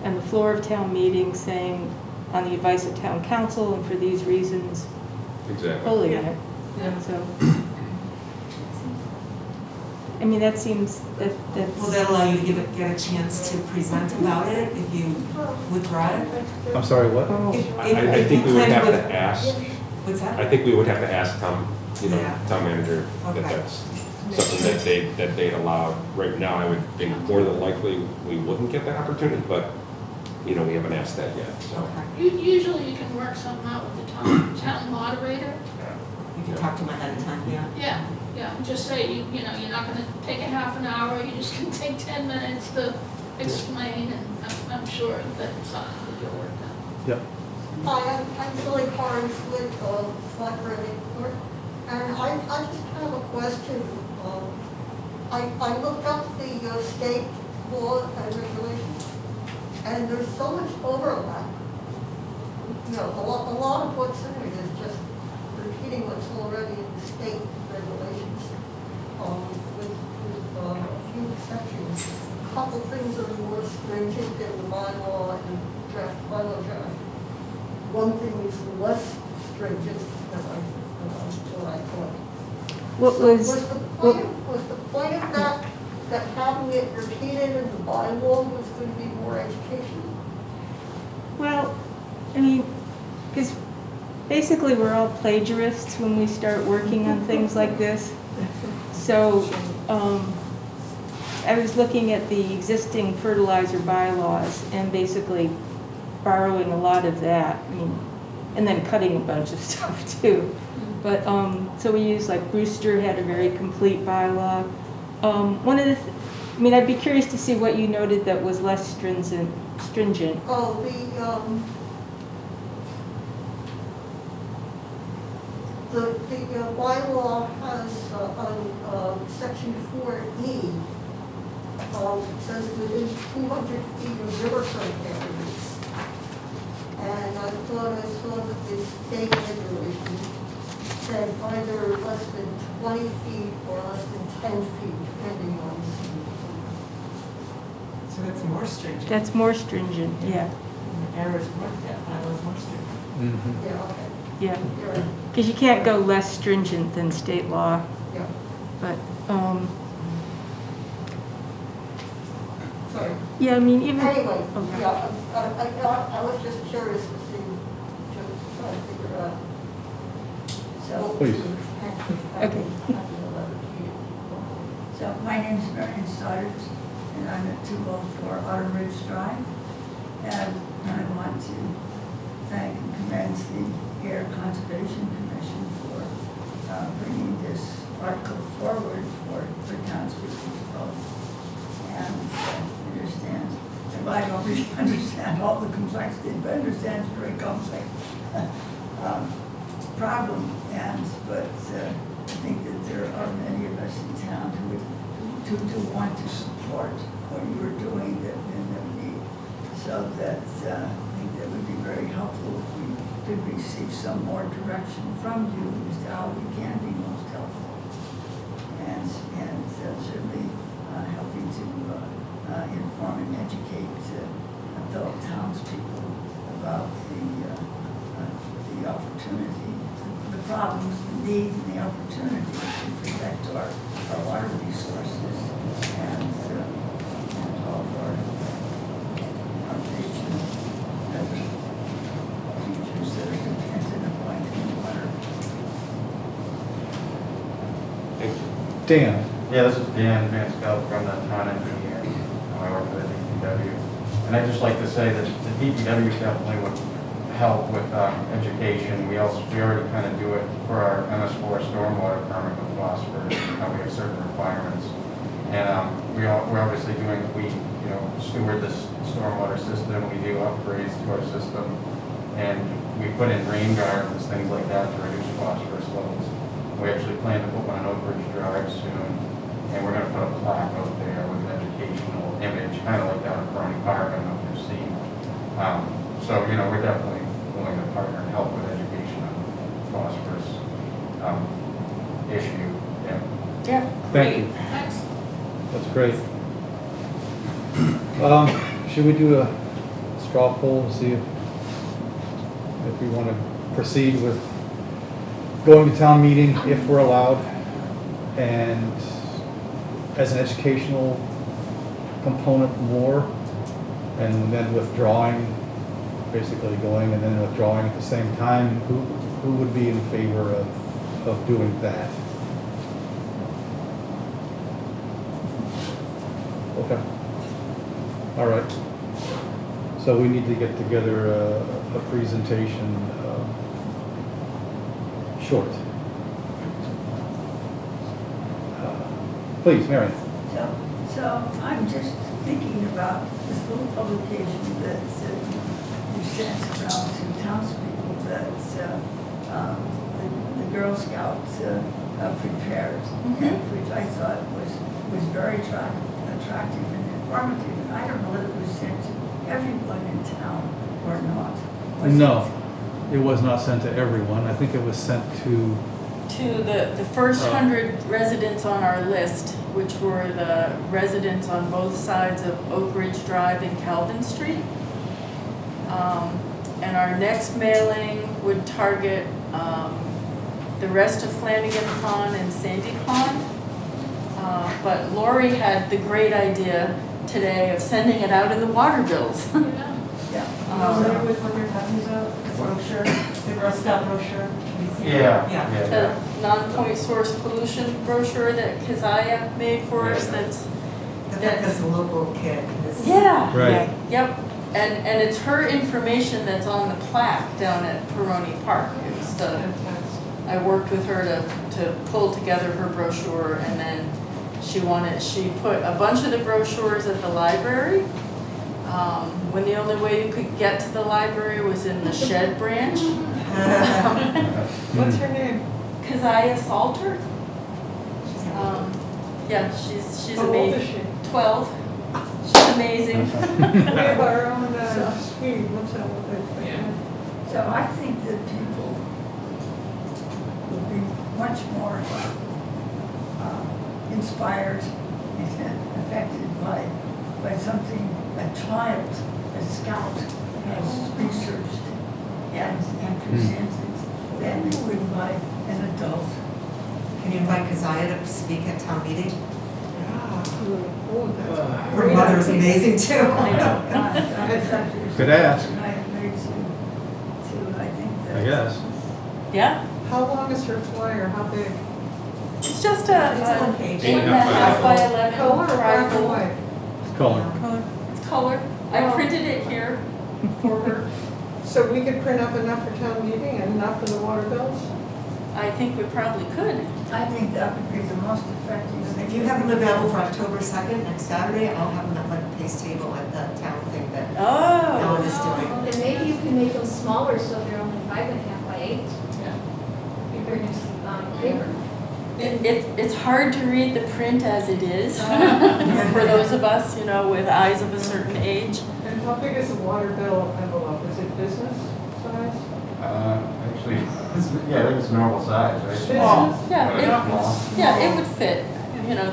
on the floor of town meeting saying, on the advice of town council and for these reasons, Exactly. pulling Yeah. it. So, I mean, that seems, that's. will that allow you to get a chance to present about it if you withdraw it? I'm sorry, what? Oh. I think we would have to ask, What's that? I think we would have to ask town Yeah. manager that Okay. that's something that they'd allow. Right now, I would think more than likely we wouldn't get that opportunity, but, we haven't asked that yet, so. Okay. Usually you can work something out with the town moderator. You can talk to them ahead of time, yeah. Yeah, just say, you're not gonna take a half an hour, you just can take 10 minutes to explain, and I'm sure that something will get worked out. Yep. Hi, I'm Billy Carnes with Selectmen Court, and I just have a question. I looked up the state law and regulations, and there's so much overlap. A lot of what's in it is just repeating what's already in the state regulations, with a few exceptions. A couple things are more stringent than the bylaw and bylaw draft. One thing is less stringent than I thought. What So was, was the point of that having it repeated in the bylaw was going to be more educational? well, I mean, because basically, we're all plagiarists when we start working on things like this. So, I was looking at the existing fertilizer bylaws and basically borrowing a lot of that. I mean, and then cutting a bunch of stuff too. But, so we used, like, Brewster had a very complete bylaw. One of the, I mean, I'd be curious to see what you noted that was less stringent. Oh, the bylaw has on section 4E, says within 200 feet of riverfront areas. And I thought I saw that the state regulation said either less than 20 feet or less than 10 feet, depending on the speed. So that's more stringent. That's more stringent, yeah. Errors more, yeah, that was more stringent. Mhm. Yeah, okay. Yeah, You're right. because you can't go less stringent than state law, Yeah. but, Sorry. yeah, I mean, even. Anyway, Okay. yeah, I was just curious to see, to try to figure out. So. Please. Okay. So my name is Marion Stoddard, and I'm at 204 Autumn Ridge Drive. And I want to thank and commend the Air Conservation Commission for bringing this article forward for townspeople to vote. And understand, and I don't really understand all the complexity, but I understand it's a very complex problem. But I think that there are many of us in town who do want to support what you are doing that we need. So that I think that would be very helpful if we could receive some more direction from you as to how we can be most helpful. And certainly helping to inform and educate fellow townspeople about the opportunity, the problems, the needs, and the opportunity to protect our water resources and all of our nation and futures that are dependent upon clean water. Thank you. Dan? Yeah, this is Dan Mansfield from the town engineer. I work for the DPW. And I'd just like to say that the DPW definitely would help with education. We already kind of do it for our MS4 stormwater permit with phosphorus. We have certain requirements. And we're obviously we steward this stormwater system. We do upgrades to our system. And we put in rain gardens, things like that to reduce phosphorus levels. We actually plan to put one on Oak Ridge Drive soon. And we're going to put a plaque out there with an educational image, kind of like down at Fernie Park. I don't know if you've seen. So, we're definitely willing to partner and help with education on phosphorus issue. Yeah. Yeah. Thank you. Thanks. That's great. Should we do a straw poll to see if we want to proceed with going to town meeting if we're allowed, and as an educational component more, and then withdrawing, basically going and then withdrawing at the same time? Who would be in favor of doing that? Okay. All right. So we need to get together a presentation short. Please, Mary. So I'm just thinking about this little publication that you sent around to townspeople that the Girl Scouts prepared, and which I thought was very attractive and informative. And I don't know whether it was sent to everyone in town or not. No, it was not sent to everyone. I think it was sent to the first 100 residents on our list, which were the residents on both sides of Oak Ridge Drive and Calvin Street. And our next mailing would target the rest of Flanagan Pond and Sandy Pond. But Lori had the great idea today of sending it out in the water bills. Yeah. Yeah. Familiar with what you're talking about, the brochure, the Girl Scout brochure? Have you seen it? Yeah. The non-point source pollution brochure that Keziah made for us, That's a local kid. Yeah. Right. Yep, and it's her information that's on the plaque down at Peroni Park. It was the, I worked with her to pull together her brochure, and then she put a bunch of the brochures at the library, when the only way you could get to the library was in the shed branch. What's her name? Keziah Salter. Yeah, she's How old amazing. is she? 12. She's amazing. We have our own Swede, what's that? So I think that people will be much more inspired and affected by something a child, a scout, has researched and presented than they would by an adult. Can you invite Keziah to speak at town meeting? Oh, that's Her great mother is idea. amazing too. Could ask. I agree to, I think that. I guess. Yeah, How long is her flyer, how big? it's just It's a one page. 8.5 by 11 Color or black and trifold. white? Color. It's color. I printed it here for her. So we could print up enough for town meeting and enough for the water bills? I think we probably could. I think that would be the most effective. If you have them available for October 2nd, next Saturday, I'll have them at like a paste table at the town thing that Ellen Oh. is doing. Then maybe you can make them smaller so they're only 5.5 by 8. Or just paper. It's hard to read the print as it is for those of us, with eyes of a certain age. And how big is the water bill envelope? Is it business size? Actually, yeah, I think it's normal size, right? Business? Yeah, it would fit.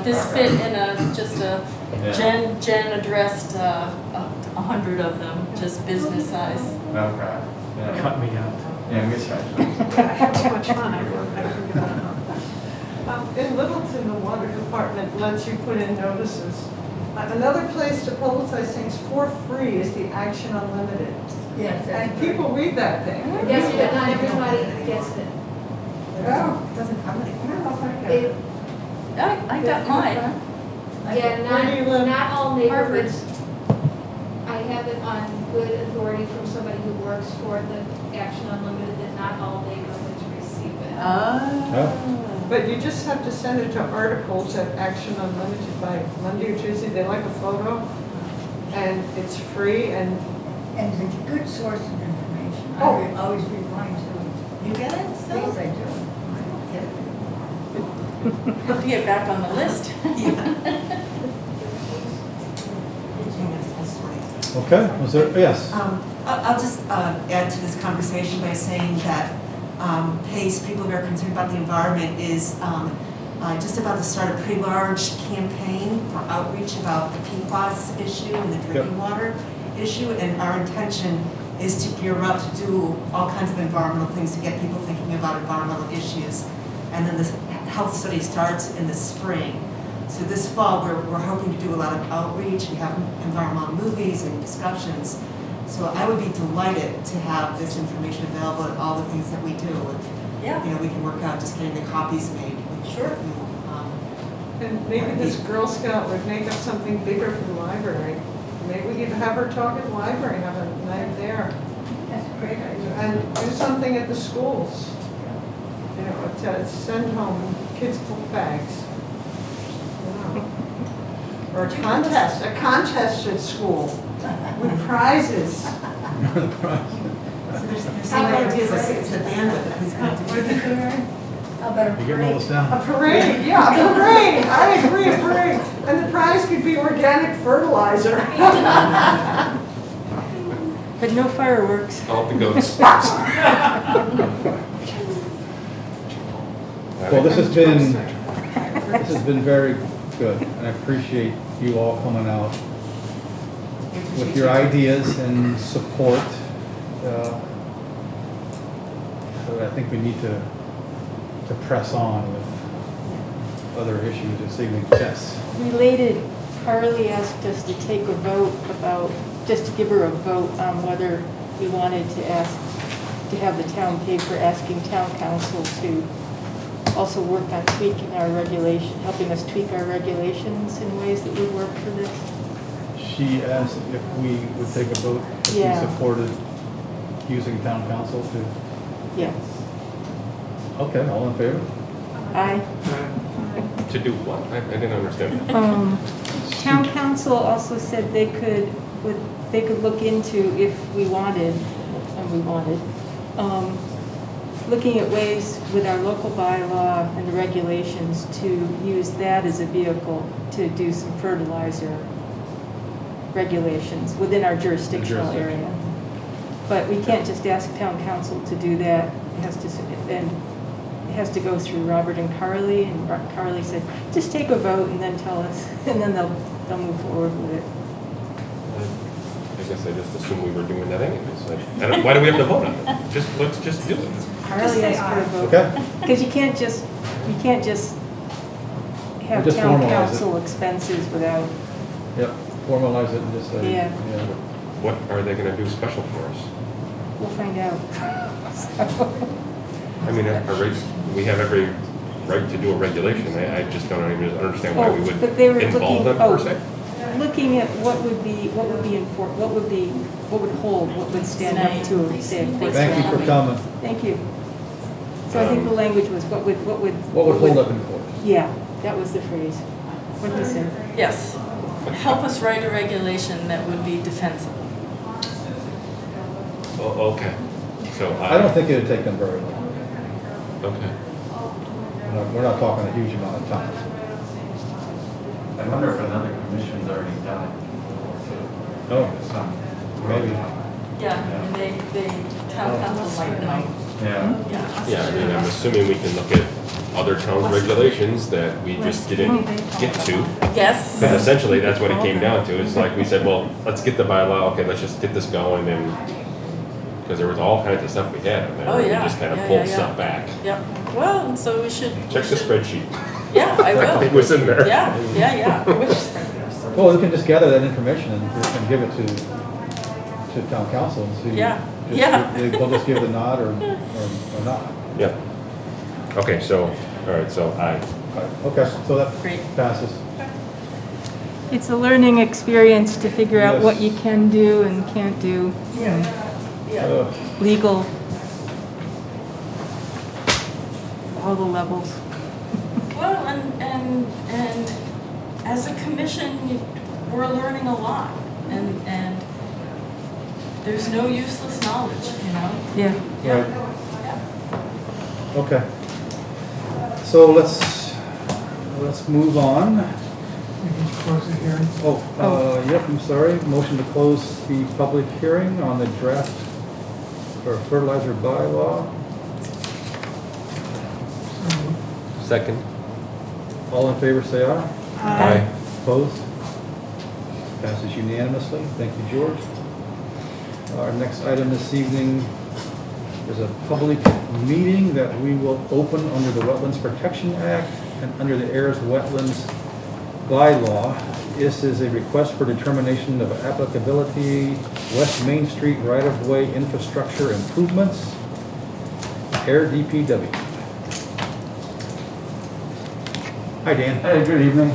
This fit in just a Jen addressed 100 of them, just business size. Okay. Yeah. Cut me out. Yeah, good size. I have too much fun, I forget that. In Littleton, the water department lets you put in notices. Another place to publicize things for free is the Action Unlimited. Yes, that's And great. people read that thing. Yes, but not everybody gets it. Oh. It doesn't come with I don't know if I get They- it. I got mine. Yeah, Where do you live? not all neighborhoods. I have it on good authority from somebody who works for the Action Unlimited that not all neighborhoods receive it. But you just have to send it to articles at Action Unlimited by Monday or Tuesday. They like a photo, and it's free, and And it's a good source of information. I Oh. will always reply to You get it still? things I do. I don't get it anymore. Have to get back on the list. Okay, was there, yes. I'll just add to this conversation by saying that PACE, People Who Are Concerned About the Environment, is just about to start a pretty large campaign for outreach about the PFAS issue and the drinking water issue, and our intention is to gear up to do all kinds of environmental things to get people thinking about environmental issues. And then this health study starts in the spring. So this fall, we're hoping to do a lot of outreach. We have environmental movies and discussions. So I would be delighted to have this information available at all the things that we do. Yeah. We can work out just getting the copies made. Sure. and maybe this Girl Scout would make up something bigger for the library. Maybe we could have her talk at the library, have a night there, That's a great idea. and do something at the schools. To send home kids' book bags. Or a contest at school with prizes. So there's some ideas. It's the bandwidth that who's going to do it. How about a You getting all this parade? A down? parade, yeah, a parade, I agree, a parade. And the prize could be organic fertilizer. But no fireworks. All the goats. Well, this has been very good, and I appreciate you all coming out with your ideas and support. So I think we need to press on with other issues and see if we can. Yes. Related, Carly asked us to take a vote about just to give her a vote on whether we wanted to have the town pay for asking town council to also work on tweaking our regulation, helping us tweak our regulations in ways that would work for this. She asked if we would take a vote, if we Yeah. supported using town council to, Yes. okay, all in favor? Aye. To do what? I didn't understand. Town council also said they could look into, if we wanted, looking at ways with our local bylaw and the regulations to use that as a vehicle to do some fertilizer regulations within our jurisdictional area. But we can't just ask town council to do that. It has to go through Robert and Carly, and Carly said, just take a vote and then tell us, and then they'll move forward with it. I guess I just assumed we were doing that anyways. Like, why do we have to vote on it? Let's just do it. Carly asked for a vote. Okay. Because you can't just have Just town formalize it. council expenses without, Yep, formalize it and just say. Yeah. What are they gonna do special for us? we'll find out. I mean, we have every right to do a regulation. I just don't even understand why we would But they were involve looking, them per se. looking at what would hold, what would stand up to, say, a court. Thank you for coming. Thank you. So I think the language was, what would hold up in court? Yeah, that was the phrase. What did he say? Yes. Help us write a regulation that would be defensible. Oh, okay. So I don't think it'd take them very long. Okay. We're not talking a huge amount of time. I wonder if another commission's already done it. Oh, maybe. Yeah, and they town council might know. Yeah. Yeah, I mean, I'm assuming we can look at other towns' regulations that we just didn't get to. Yes. Because essentially, that's what it came down to. It's like we said, well, let's get the bylaw, okay, let's just get this going, and, because there was all kinds of stuff we had in there. Oh, yeah. We just kind of Yeah, pulled yeah, stuff yeah. back. Yep. Well, and so we should. Check the spreadsheet. Yeah, I will. It was in there. Yeah. Well, we can just gather that information and give it to town council and see. Yeah. Just- Yeah. They'll just give the nod or not. Yeah. Okay, so, all right, so Okay, so that Great. passes. It's a learning experience to figure out Yes. what you can do and can't do. Yeah. Legal. All the levels. Well, and as a commission, we're learning a lot, and there's no useless knowledge, you know? Yeah. Right. Okay. So let's move on. We can close the hearing. Yep, I'm sorry. Motion to close the public hearing on the draft for fertilizer bylaw. second. All in favor, say aye. Aye. Opposed? Passes unanimously. Thank you, George. Our next item this evening is a public meeting that we will open under the Wetlands Protection Act and under the Ayers Wetlands bylaw. This is a request for determination of applicability, West Main Street right-of-way infrastructure improvements, Ayer DPW. Hi, Dan. Hey, good evening.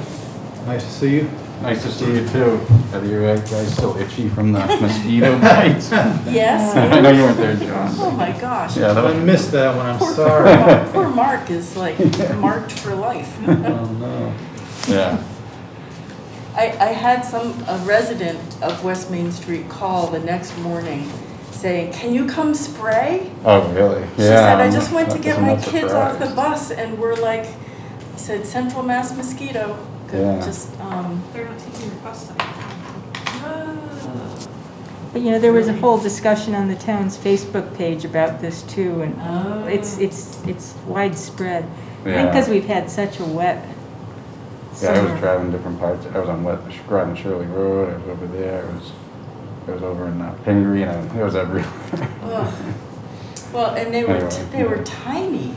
Nice to see you. Nice to see you too. Are you guys still itchy from the mosquito bites? Yes. I know you weren't there, John. Oh my gosh. Yeah, that I was, missed that one, I'm Poor sorry. Poor Mark is like marked for life. Oh, no. yeah. I had a resident of West Main Street call the next morning saying, can you come spray? Oh, really? She Yeah. said, I just went to get I'm my not kids off the surprised. bus and we're like, he said, Central Mass mosquito. Yeah. Just, They're not taking requests anymore. But you know, there was a whole discussion on the town's Facebook page about this too, and Oh. it's widespread. I think Yeah. because we've had such a wet Yeah, I was summer. driving different parts. I was on driving Shirley Road. I was over there. I was over in Pingree, and it was everywhere. Ugh. Well, and they Anyway. were tiny,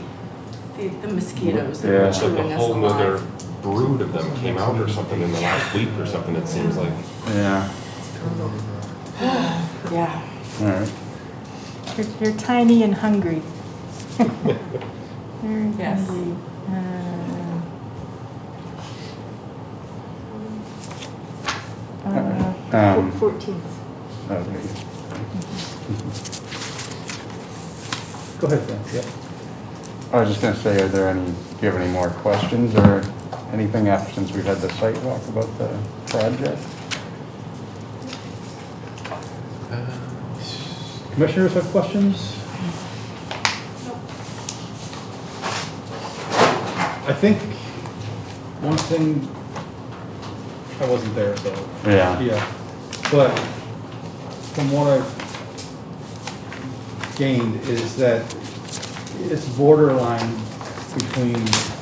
the mosquitoes that Yeah. were It's like chewing a us whole nother alive. brood of them came out or something in the last week or something, it seems like. Yeah. Yeah. All right. You're tiny and hungry. Very Yes. hungry. Um, 14th. Okay. Go ahead, Frank, yeah. I was just gonna say, are there any, do you have any more questions or anything after, since we've had the site walk about the project? Commissioners have questions? I think one thing, I wasn't there, so. Yeah. Yeah, but from what I've gained is that it's borderline between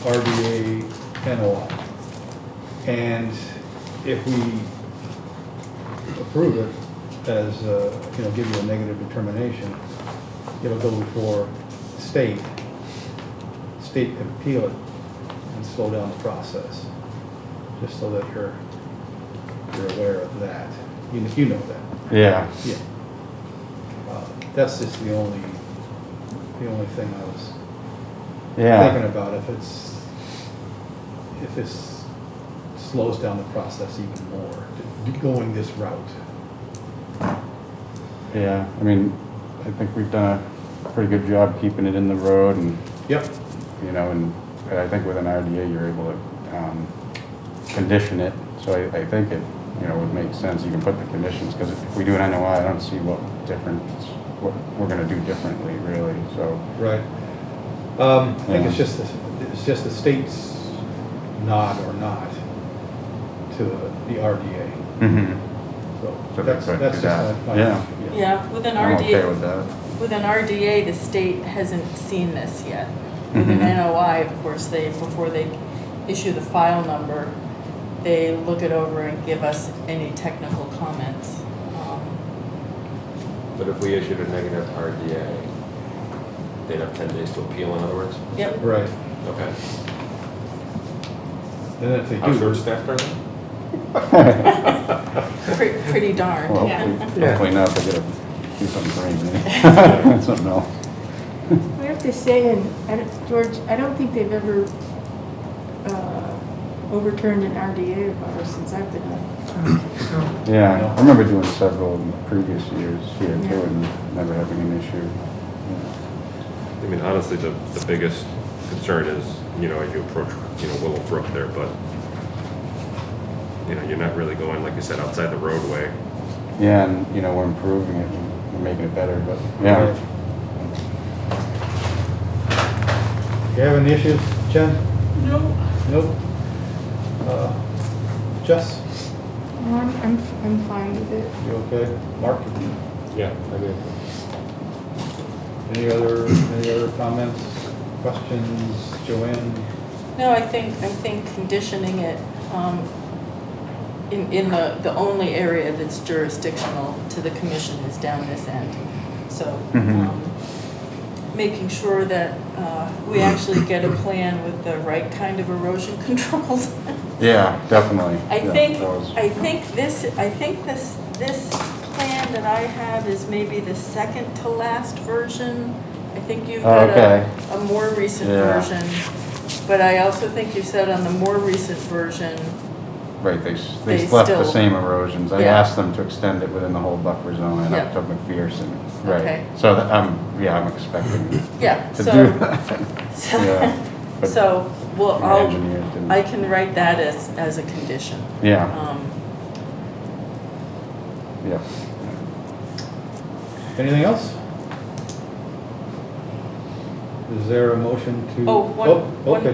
RDA and OI. And if we approve it as, give you a negative determination, it'll go before state. State could appeal it and slow down the process, just so that you're aware of that. You know that. Yeah. Yeah. That's just the only thing I was thinking about. If it's slows down the process even more, going this route. Yeah, I mean, I think we've done a pretty good job keeping it in the road and, Yep. and I think with an RDA, you're able to condition it. So I think it, would make sense. You can put the conditions, because if we do an NOI, I don't see what we're gonna do differently, really, so. Right. I think it's just the state's nod or not to the RDA. Mm-hmm. So So that's they could just do that. my Yeah. Yeah, with an I'm okay RDA, with that. with an RDA, the state hasn't seen this yet. With an Mhm. NOI, of course, before they issue the file number, they look it over and give us any technical comments. But if we issued a negative RDA, they'd have 10 days to appeal, in other words? Yep. Right. Okay. And then if they How do. short-staffed are they? Pretty darn. Well, Yeah. hopefully not, they gotta do something for me, something else. I have to say, George, I don't think they've ever overturned an RDA of ours since I've been on. Yeah, I remember doing several in the previous years here too, Yeah. and never having an issue. I mean, honestly, the biggest concern is, as you approach, Willow Brook there, but, you're not really going, like you said, outside the roadway. Yeah, and, we're improving it, and we're making it better, but, yeah. Right. You have any issues, Jen? No. Nope. Jess, No, I'm fine with it. you okay? Mark? Yeah, I mean. Any other comments, questions, Joanne? No, I think conditioning it in the only area that's jurisdictional to the commission is down this end. So making sure that we actually get a plan with the right kind of erosion controls. Yeah, definitely. I Yeah, think that was- this plan that I have is maybe the second to last version. I think you've got Okay. a more recent Yeah. version. But I also think you said on the more recent version, Right, they They left the still- same erosions. I Yeah. asked them to extend it within the whole buffer zone and up Yeah. to McPherson. Okay. Right, so that, I'm expecting yeah, to so. do that. Yeah, but So, well, my engineers didn't. I can write that as a condition. Yeah, yeah. Anything else? Is there a motion to? One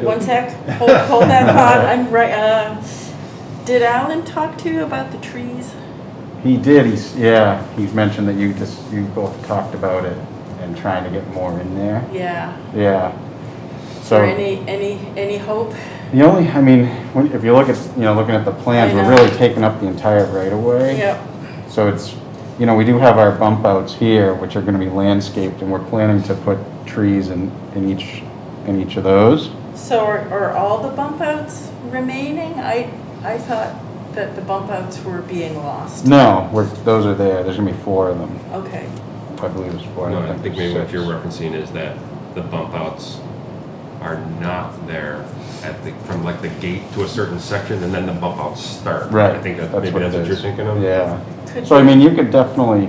don't- sec, hold that thought, I'm right, did Alan talk to you about the trees? He did, he's mentioned that you both talked about it and trying to get more in there. Yeah. Yeah. Is So. there any hope? The only, if you look at, looking at the plans, I we're know. really taking up the entire right of way. Yep. So it's, we do have our bump outs here, which are gonna be landscaped, and we're planning to put trees in each of those. So are all the bump outs remaining? I thought that the bump outs were being lost? No, those are there. There's gonna be 4 of them. Okay, I believe it's 4. No, I think maybe what it's you're 6. referencing is that the bump outs are not there from like the gate to a certain section, and then the bump outs start. Right. I think maybe what that's it what you're is. thinking of? Yeah. Could So I be. mean, you could definitely,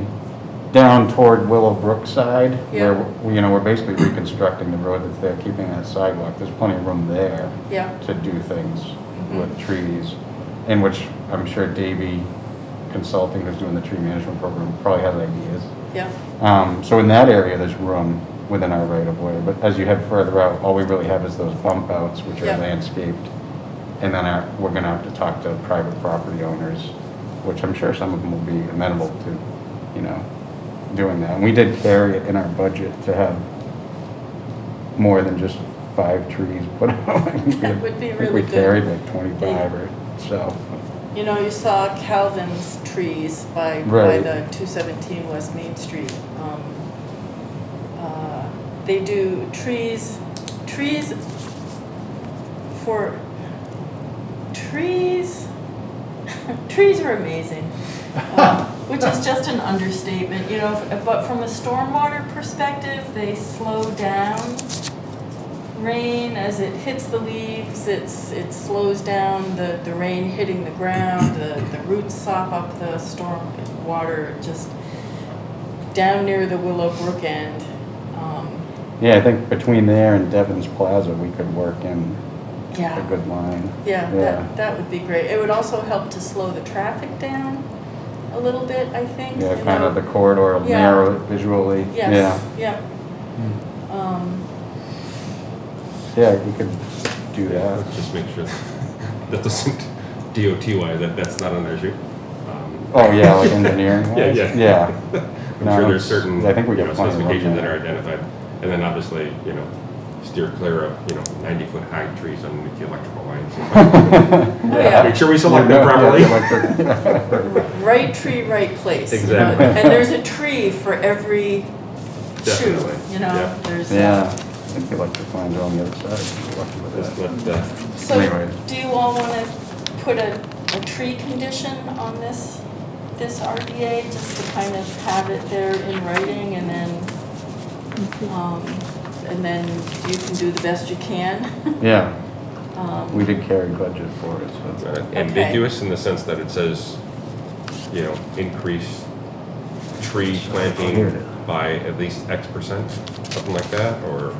down toward Willow Brook side, Yeah. where, you know, we're basically reconstructing the road that's there, keeping that sidewalk. There's plenty of room there yeah, to do things Mm-hmm. with trees, in which I'm sure Davey Consulting, who's doing the tree management program, probably has ideas. yeah, So in that area, there's room within our right of way, but as you head further out, all we really have is those bump outs, which are Yeah. landscaped. And then we're gonna have to talk to private property owners, which I'm sure some of them will be amenable to, you know, doing that. And we did carry it in our budget to have more than just 5 trees put out. That would be I think really we good. carried like 25 or so. you know, you saw Calvin's trees by Right. the 217 West Main Street. They do trees for, trees are amazing, which is just an understatement, you know, but from a stormwater perspective, they slow down rain as it hits the leaves. It slows down the rain hitting the ground, the roots sop up the storm water just down near the Willow Brook end. Yeah, I think between there and Devon's Plaza, we could work in Yeah. a good line. Yeah, Yeah. that would be great. It would also help to slow the traffic down a little bit, I think. Yeah, you kind know. of the corridor will Yeah. narrow it visually. Yes, yeah. Yeah, you could do that. Let's just make sure that doesn't, DOT-wise, that's not an issue. Oh, yeah, like engineering Yeah, wise? yeah. Yeah. I'm No, sure there's it's- certain, I think we you got know, plenty of room specifications that there. are identified. And then obviously, you know, steer clear of, 90-foot high trees underneath the electrical lines. Yeah. Make sure we select them properly. Right tree, right place. you know. Exactly. And there's a tree for every shoe, Definitely, you know? yeah. There's, Yeah, I think the electric lines are on the other side. We're lucky with Just that. let, So, Anyway. do you all want to put a tree condition on this RDA, just to kind of have it there in writing, and then you can do the best you can? Yeah, Um, we did carry budget for it, so. ambiguous in the sense that it says, increase tree planting by at least X%, something like that, or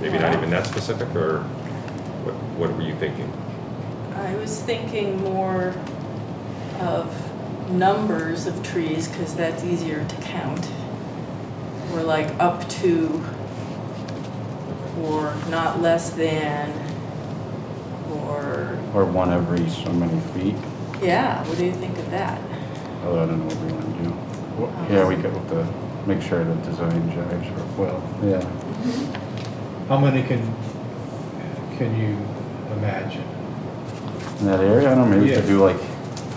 maybe not even that specific, or what were you thinking? I was thinking more of numbers of trees, because that's easier to count. Or like up to, or not less than, or, Or one every so many feet. yeah, what do you think of that? Oh, I don't know what we want to do. Yeah, we could have to make sure the design jives well, yeah. How many can you imagine? In that area, I don't know, maybe we could Yeah. do like,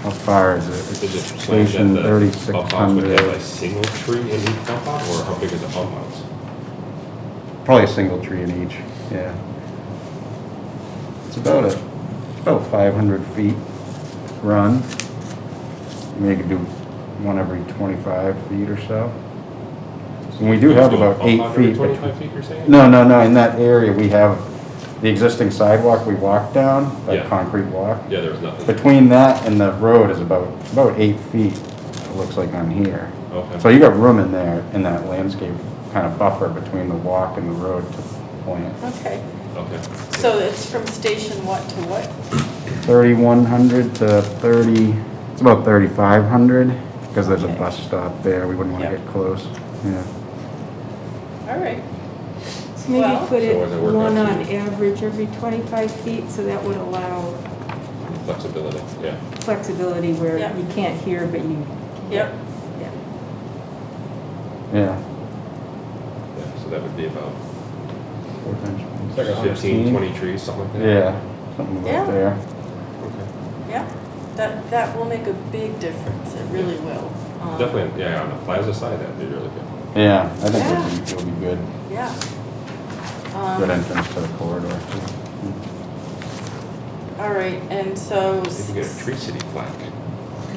how far is it? Is it It's planned Station that the bump outs would have a 3600. single tree in each bump out, or how big is the bump outs? Probably a single tree in each, yeah. It's about 500 feet run. Maybe you could do one every 25 feet or so. And we do have Do a about bump 8 out every feet. 25 feet, you're saying? No, in that area, we have the existing sidewalk we walk down, that Yeah. concrete walk. Yeah, there's nothing. Between that and the road is about 8 feet, it looks like on here. Okay. So you got room in there, in that landscape kind of buffer between the walk and the road to plant. Okay, Okay. so it's from station what to what? 3,100 to 30, it's about 3,500, because there's a Okay. bus stop there, we wouldn't want to Yep. get close, yeah. All right, So maybe Well- put it So does it work out one to on you? average every 25 feet, so that would allow Flexibility, yeah. flexibility where Yeah. you can't hear, but you, yep, yeah. Yeah. Yeah, so that would be about 4 times It's like 15, 20 trees, something like that? Yeah, something Yeah. about there. Okay. yeah. That will make a big difference, it really will. Definitely, yeah, on the plaza side, that'd be really good. Yeah, I think Yeah. it'll be good, Yeah. good entrance to the corridor too. All right, and so. Maybe get a Tree City flag.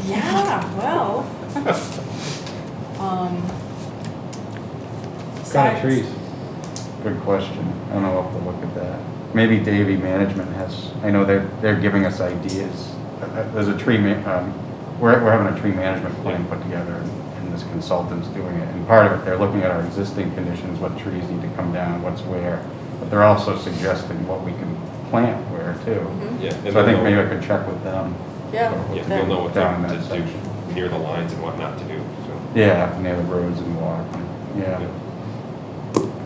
Yeah, well. What kind of trees? Good question. I don't know, we'll have to look at that. Maybe Davy Management has, I know they're giving us ideas. There's a tree, we're having a tree management plan put together, and this consultant's doing it. And part of it, they're looking at our existing conditions, what trees need to come down, what's where. But they're also suggesting what we can plant where too. Yeah. and So I think they'll maybe know- I could check with them. Yeah. what Yeah, to they'll do know what down in to that do section. near the lines and what not to do, so. Yeah, near the roads and walk, yeah.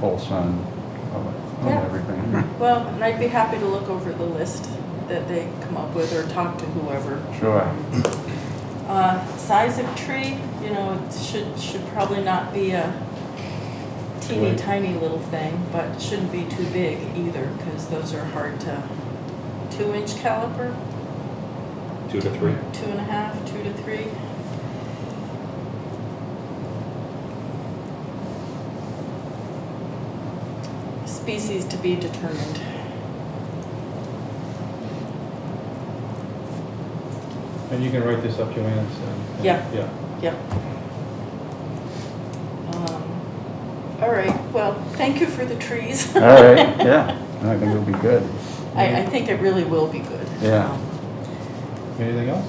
Full sun, on Yeah. everything. Well, and I'd be happy to look over the list that they come up with or talk to whoever. Sure. Size of tree, you know, it should probably not be a teeny Right. tiny little thing, but it shouldn't be too big either, because those are hard to, 2-inch caliper, 2 to 3. 2.5, 2 to 3. Species to be determined. And you can write this up, Joanne. Yeah. Yeah. Yep. All right, well, thank you for the trees. All right, yeah, I think it'll be good. I think it really will be good. Yeah. Anything else?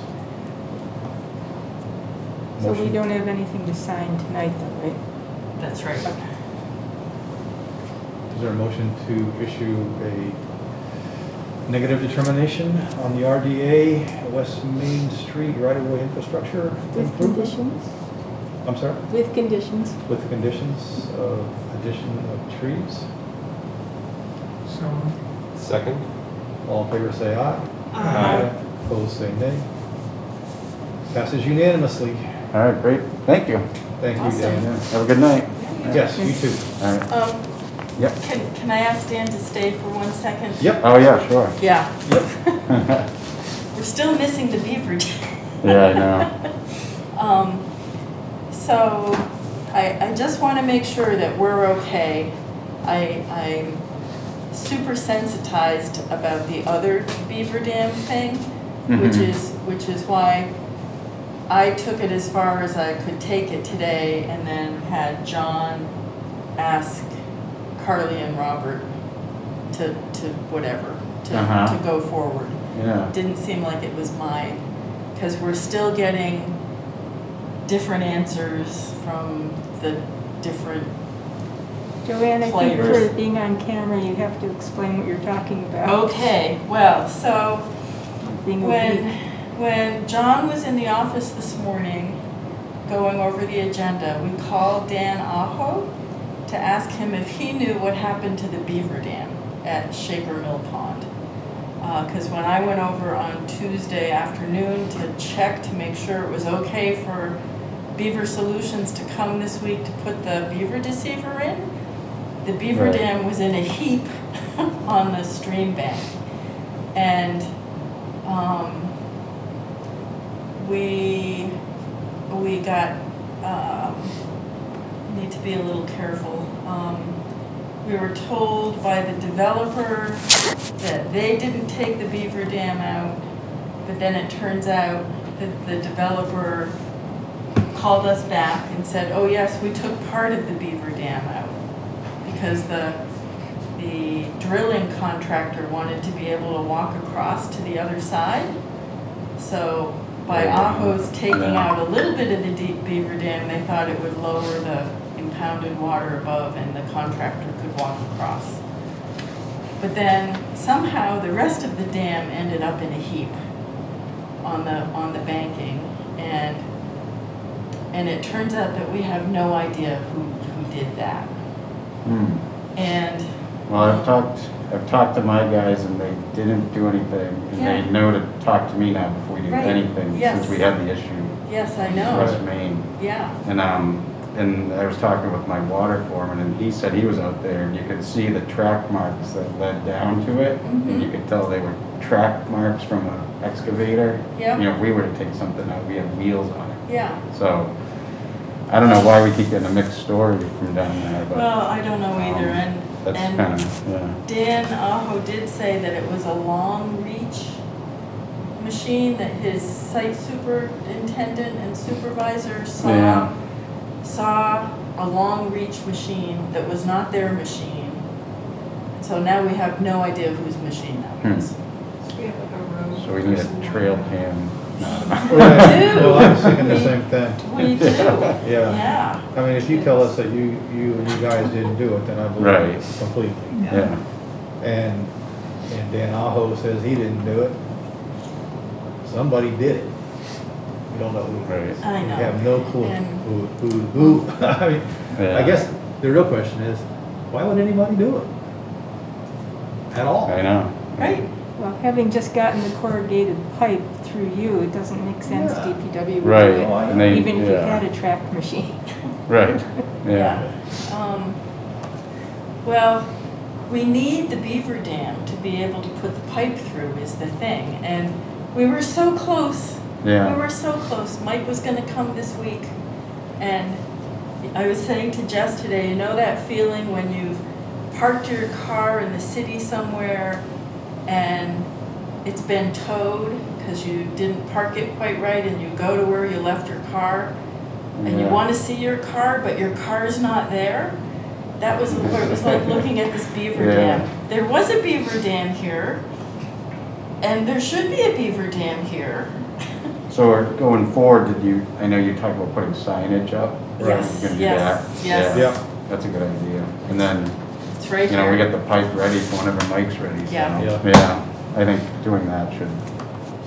So we Motion. don't have anything to sign tonight though, right? That's right. Is there a motion to issue a negative determination on the RDA West Main Street right-of-way infrastructure With improvement? conditions? I'm sorry? With conditions. With the conditions of addition of trees? So, Second? All in favor say aye. Aye. Opposed say nay. Passes unanimously. All right, great, thank you. Thank you, Awesome. Dan. Have a good night. Yes, you too. All right, yep. Can I ask Dan to stay for 1 second? Yep. Oh, yeah, sure. Yeah, Yep. we're still missing the beaver dam. Yeah, I know. So I just want to make sure that we're okay. I'm super sensitized about the other beaver dam thing, which is why I took it as far as I could take it today, and then had John ask Carly and Robert to whatever, to go forward. Yeah. Didn't seem like it was mine, because we're still getting different answers from the different. Joanne, I think Flavors. for being on camera, you have to explain what you're talking about. Okay, well, so Being when John was in the office this morning going over the agenda, we called Dan Aho to ask him if he knew what happened to the beaver dam at Shaker Mill Pond. Because when I went over on Tuesday afternoon to check to make sure it was okay for Beaver Solutions to come this week to put the beaver deceiver in, the beaver Right. dam was in a heap on the stream bank. And we got, need to be a little careful. We were told by the developer that they didn't take the beaver dam out, but then it turns out that the developer called us back and said, oh yes, we took part of the beaver dam out because the drilling contractor wanted to be able to walk across to the other side. So by Aho's taking out a little bit of the deep beaver dam, they thought it would lower the impounded water above and the contractor could walk across. But then somehow the rest of the dam ended up in a heap on the banking, and it turns out that we have no idea who did that. And Well, I've talked to my guys and they didn't do anything. And Yeah. they know to talk to me now before we do Right. anything, Yes. since we had the issue. yes, I with know. West Main. Yeah. And I was talking with my water foreman, and he said he was out there, and you could see the track marks that led down to it, and you could tell they were track marks from an excavator. Yep. You know, if we were to take something out, we have wheels on it. Yeah. So, I don't know why we keep getting a mixed story from down there, but. Well, I don't know either, That's and kind of, yeah. Dan Aho did say that it was a long reach machine that his site superintendent and supervisor Yeah. saw a long reach machine that was not their machine. So now we have no idea whose machine that was. We have like a road. So we need a trail cam. Right. Well, I was thinking the same thing. We do, Yeah. yeah. I mean, if you tell us that you guys didn't do it, then I believe Right. it completely. Yeah. And Dan Aho says he didn't do it. Somebody did it. We don't know who. Right. I know. We have no clue And- who. I mean, Yeah. I guess the real question is, why would anybody do it? At all? I know. Right? Well, having just gotten the corrugated pipe through you, it doesn't make sense Yeah. DPW would Right. do it, and they- even if you yeah. had a track machine. Right, yeah. Well, we need the beaver dam to be able to put the pipe through is the thing. And we were so close. Yeah. We were so close. Mike was gonna come this week. And I was saying to Jess today, you know that feeling when you've parked your car in the city somewhere and it's been towed because you didn't park it quite right and you go to where you left your car and you Yeah. want to see your car but your car's not there? That was what it was like looking at this beaver Yeah. dam. There was a beaver dam here and there should be a beaver dam here. So going forward, I know you talked about putting signage up. Yes, You're gonna do yes, that? yes. Yeah. Yep. That's a good idea. And then, It's right you know, we here. get the pipe ready for whenever Mike's ready. so, Yeah. Yeah, I think doing that should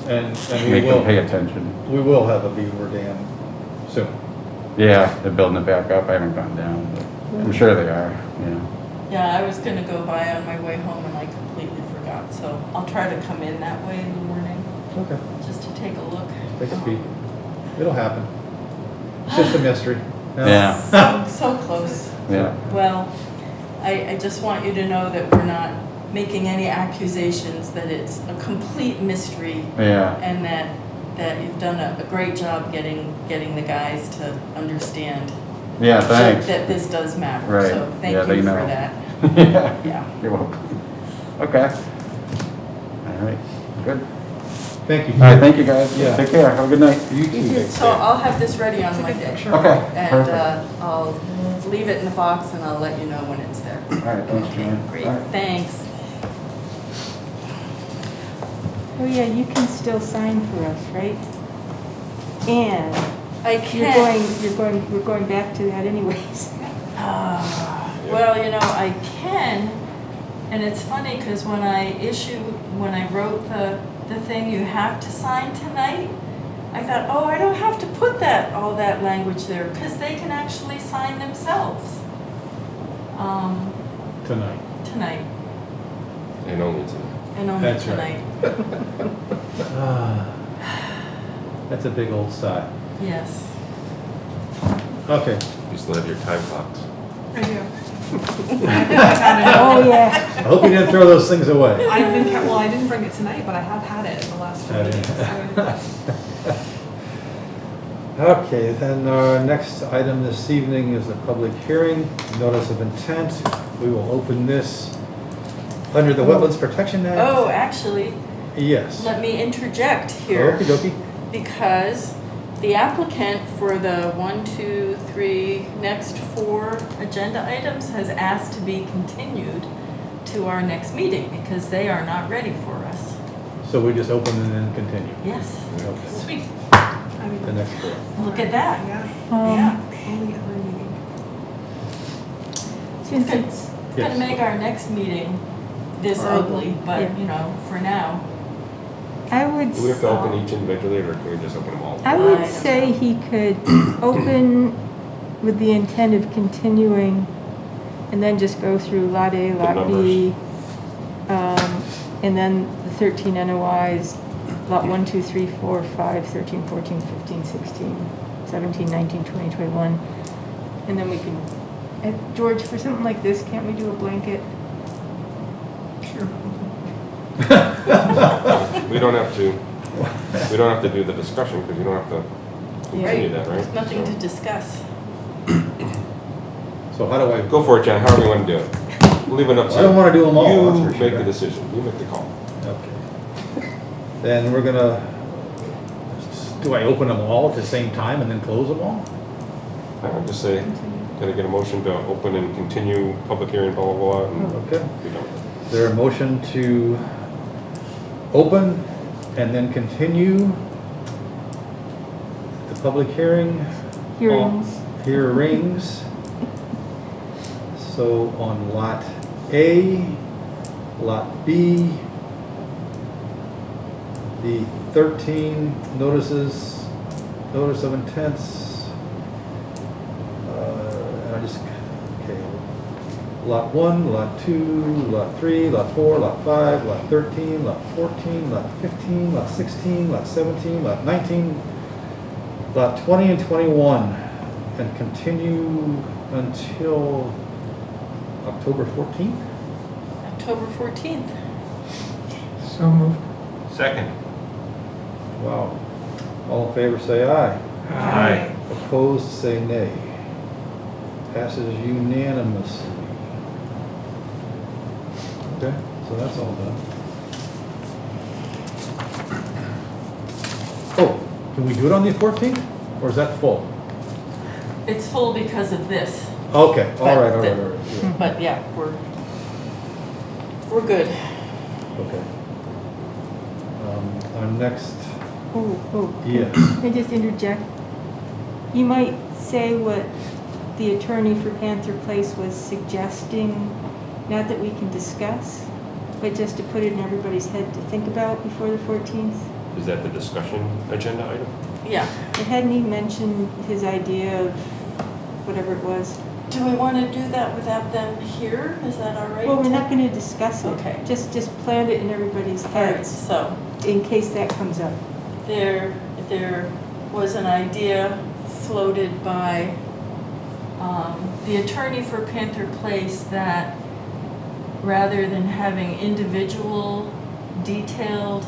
And we make them pay will, attention. we will have a beaver dam soon. Yeah, they're building it back up. I haven't gone down, but I'm sure they are, yeah. Yeah, I was gonna go by on my way home and I completely forgot, so I'll try to come in that way in the morning, Okay. just to take a look. Take a peek. It'll happen. It's just a mystery. No. Yeah. So close. Yeah. Well, I just want you to know that we're not making any accusations, that it's a complete mystery, Yeah, and that you've done a great job getting the guys to understand yeah, thanks. that this does matter. Right. So thank Yeah, they you for know. that. Yeah, Yeah. you're welcome. Okay. All right, good. Thank you. All right, thank you guys. Yeah. Take care, have a good night. You too. So I'll have this ready on Monday. Okay, And perfect. I'll leave it in the box and I'll let you know when it's there. All right, thanks, Jan. Great, All right. thanks. Oh yeah, you can still sign for us, right? And I we're can. going back to that anyways. Well, you know, I can, and it's funny because when I wrote the thing you have to sign tonight, I thought, oh, I don't have to put all that language there because they can actually sign themselves. Tonight. Tonight, And only tonight. and only That's right. tonight. Ah, that's a big old sigh. Yes. Okay. You still have your time clocks. I do. Oh yeah. I hope you didn't throw those things away. I've been, well, I didn't bring it tonight, but I have had it in the last few Had it. days. Okay, then our next item this evening is a public hearing, notice of intent. We will open this under the Wetlands Protection Act. Oh, actually, Yes. let me interject here. Okey dokey. Because the applicant for the 1, 2, 3, next 4 agenda items has asked to be continued to our next meeting because they are not ready for us. So we just open and then continue. Yes. Okay. Sweet. I mean, The next four. Look at that. yeah, Yeah. only every meeting. Since it's, It's gonna make our next meeting this ugly, but Yeah. you know, for now. I would. Do we have to open each individually, or can we just open them all? I I would don't say he could open with the intent of continuing and then just go through Lot A, Lot B. And then the 13 NOIs, Lot 1, 2, 3, 4, 5, 13, 14, 15, 16, 17, 19, 20, 21. And then we can, George, for something like this, can't we do a blanket? Sure. We don't have to do the discussion, because you don't have to continue that, right? There's nothing So- to discuss. So how do I, Go for it, John, however you want to do it. We'll leave it up to you. I don't want to do them all, that's You for sure. make the decision, you make the call. Okay. Then we're gonna, do I open them all at the same time and then close them all? I would just say, can I get a motion to open and continue public hearing, blah, blah, blah, and Okay. be done with it? Is there a motion to open and then continue the public hearing? Hearings. Hearings. So on Lot A, Lot B, the 13 notice of intents, and I just, okay, Lot 1, Lot 2, Lot 3, Lot 4, Lot 5, Lot 13, Lot 14, Lot 15, Lot 16, Lot 17, Lot 19, Lot 20 and 21, and continue until October 14th? October 14th. So moved. Second. Wow. All in favor say aye. Aye. Opposed say nay. Passes unanimously. Okay, so that's all done. Oh, can we do it on the 14th? Or is that full? It's full because of this. Okay, all right. Yeah. But yeah, we're good. Okay. Our next, Oh, yeah. can I just interject? You might say what the attorney for Panther Place was suggesting, not that we can discuss, but just to put it in everybody's head to think about before the 14th. Is that the discussion agenda item? Yeah. But hadn't he mentioned his idea of whatever it was? Do we want to do that without them here? Is that all right? Well, we're not going to discuss it. Okay. Just plant it in everybody's All right, heads so in case that comes up. there was an idea floated by the attorney for Panther Place that rather than having individual detailed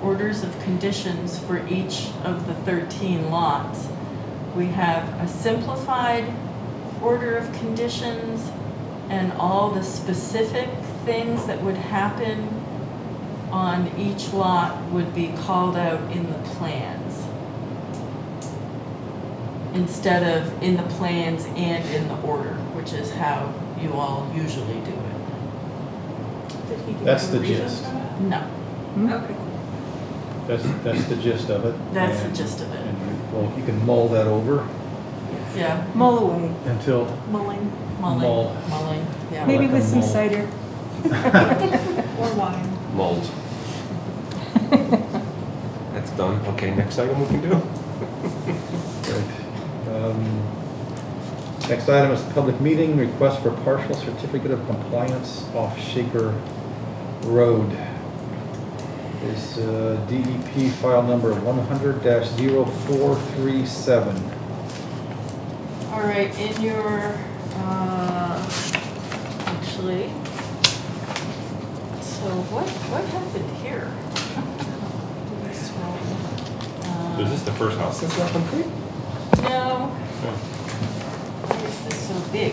orders of conditions for each of the 13 lots, we have a simplified order of conditions and all the specific things that would happen on each lot would be called out in the plans, instead of in the plans and in the order, which is how you all usually do it. Did he give That's you a the reason gist. for that? No, Okay. That's the gist of it. that's the And- gist of it. And well, you can mull that over Yeah, Mull away. until Mulling mulling, yeah. Maybe like a with some mull. cider. or wine. Mulled. That's done. Okay, next item we can do. Right. Next item is public meeting, request for partial certificate of compliance off Shaker Road. Is DEP file number 100-0437. All right, in your, actually, so what happened here? Did I scroll? Is this the first house that's not complete? No. Why is this so big?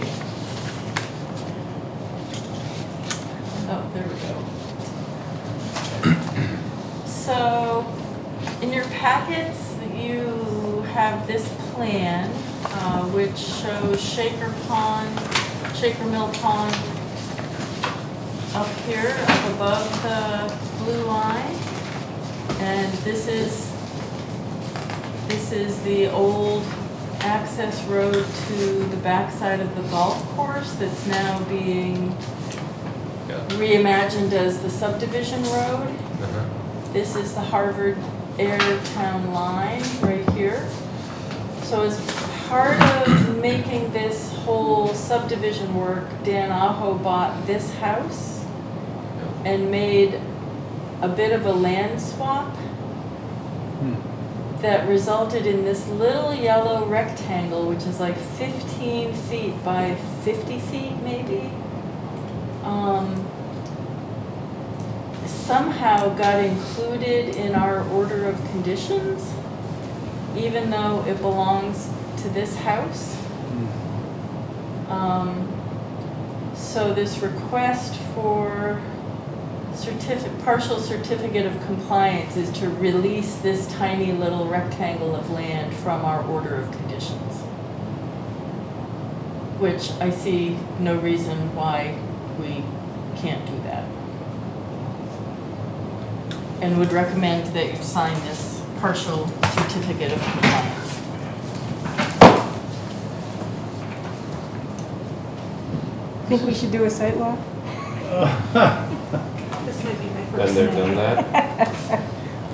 Oh, there we go. So, in your packets, you have this plan, which shows Shaker Mill Pond up here, up above the blue line. And this is the old access road to the backside of the golf course that's now being reimagined as the subdivision road. This is the Harvard Ayer Town line right here. So as part of making this whole subdivision work, Dan Aho bought this house and made a bit of a land swap that resulted in this little yellow rectangle, which is like 15 feet by 50 feet maybe. Somehow got included in our order of conditions, even though it belongs to this house. So this request for partial certificate of compliance is to release this tiny little rectangle of land from our order of conditions. Which I see no reason why we can't do that. And would recommend that you sign this partial certificate of compliance. Think we should do a site walk? This might be my And first they've night. done that?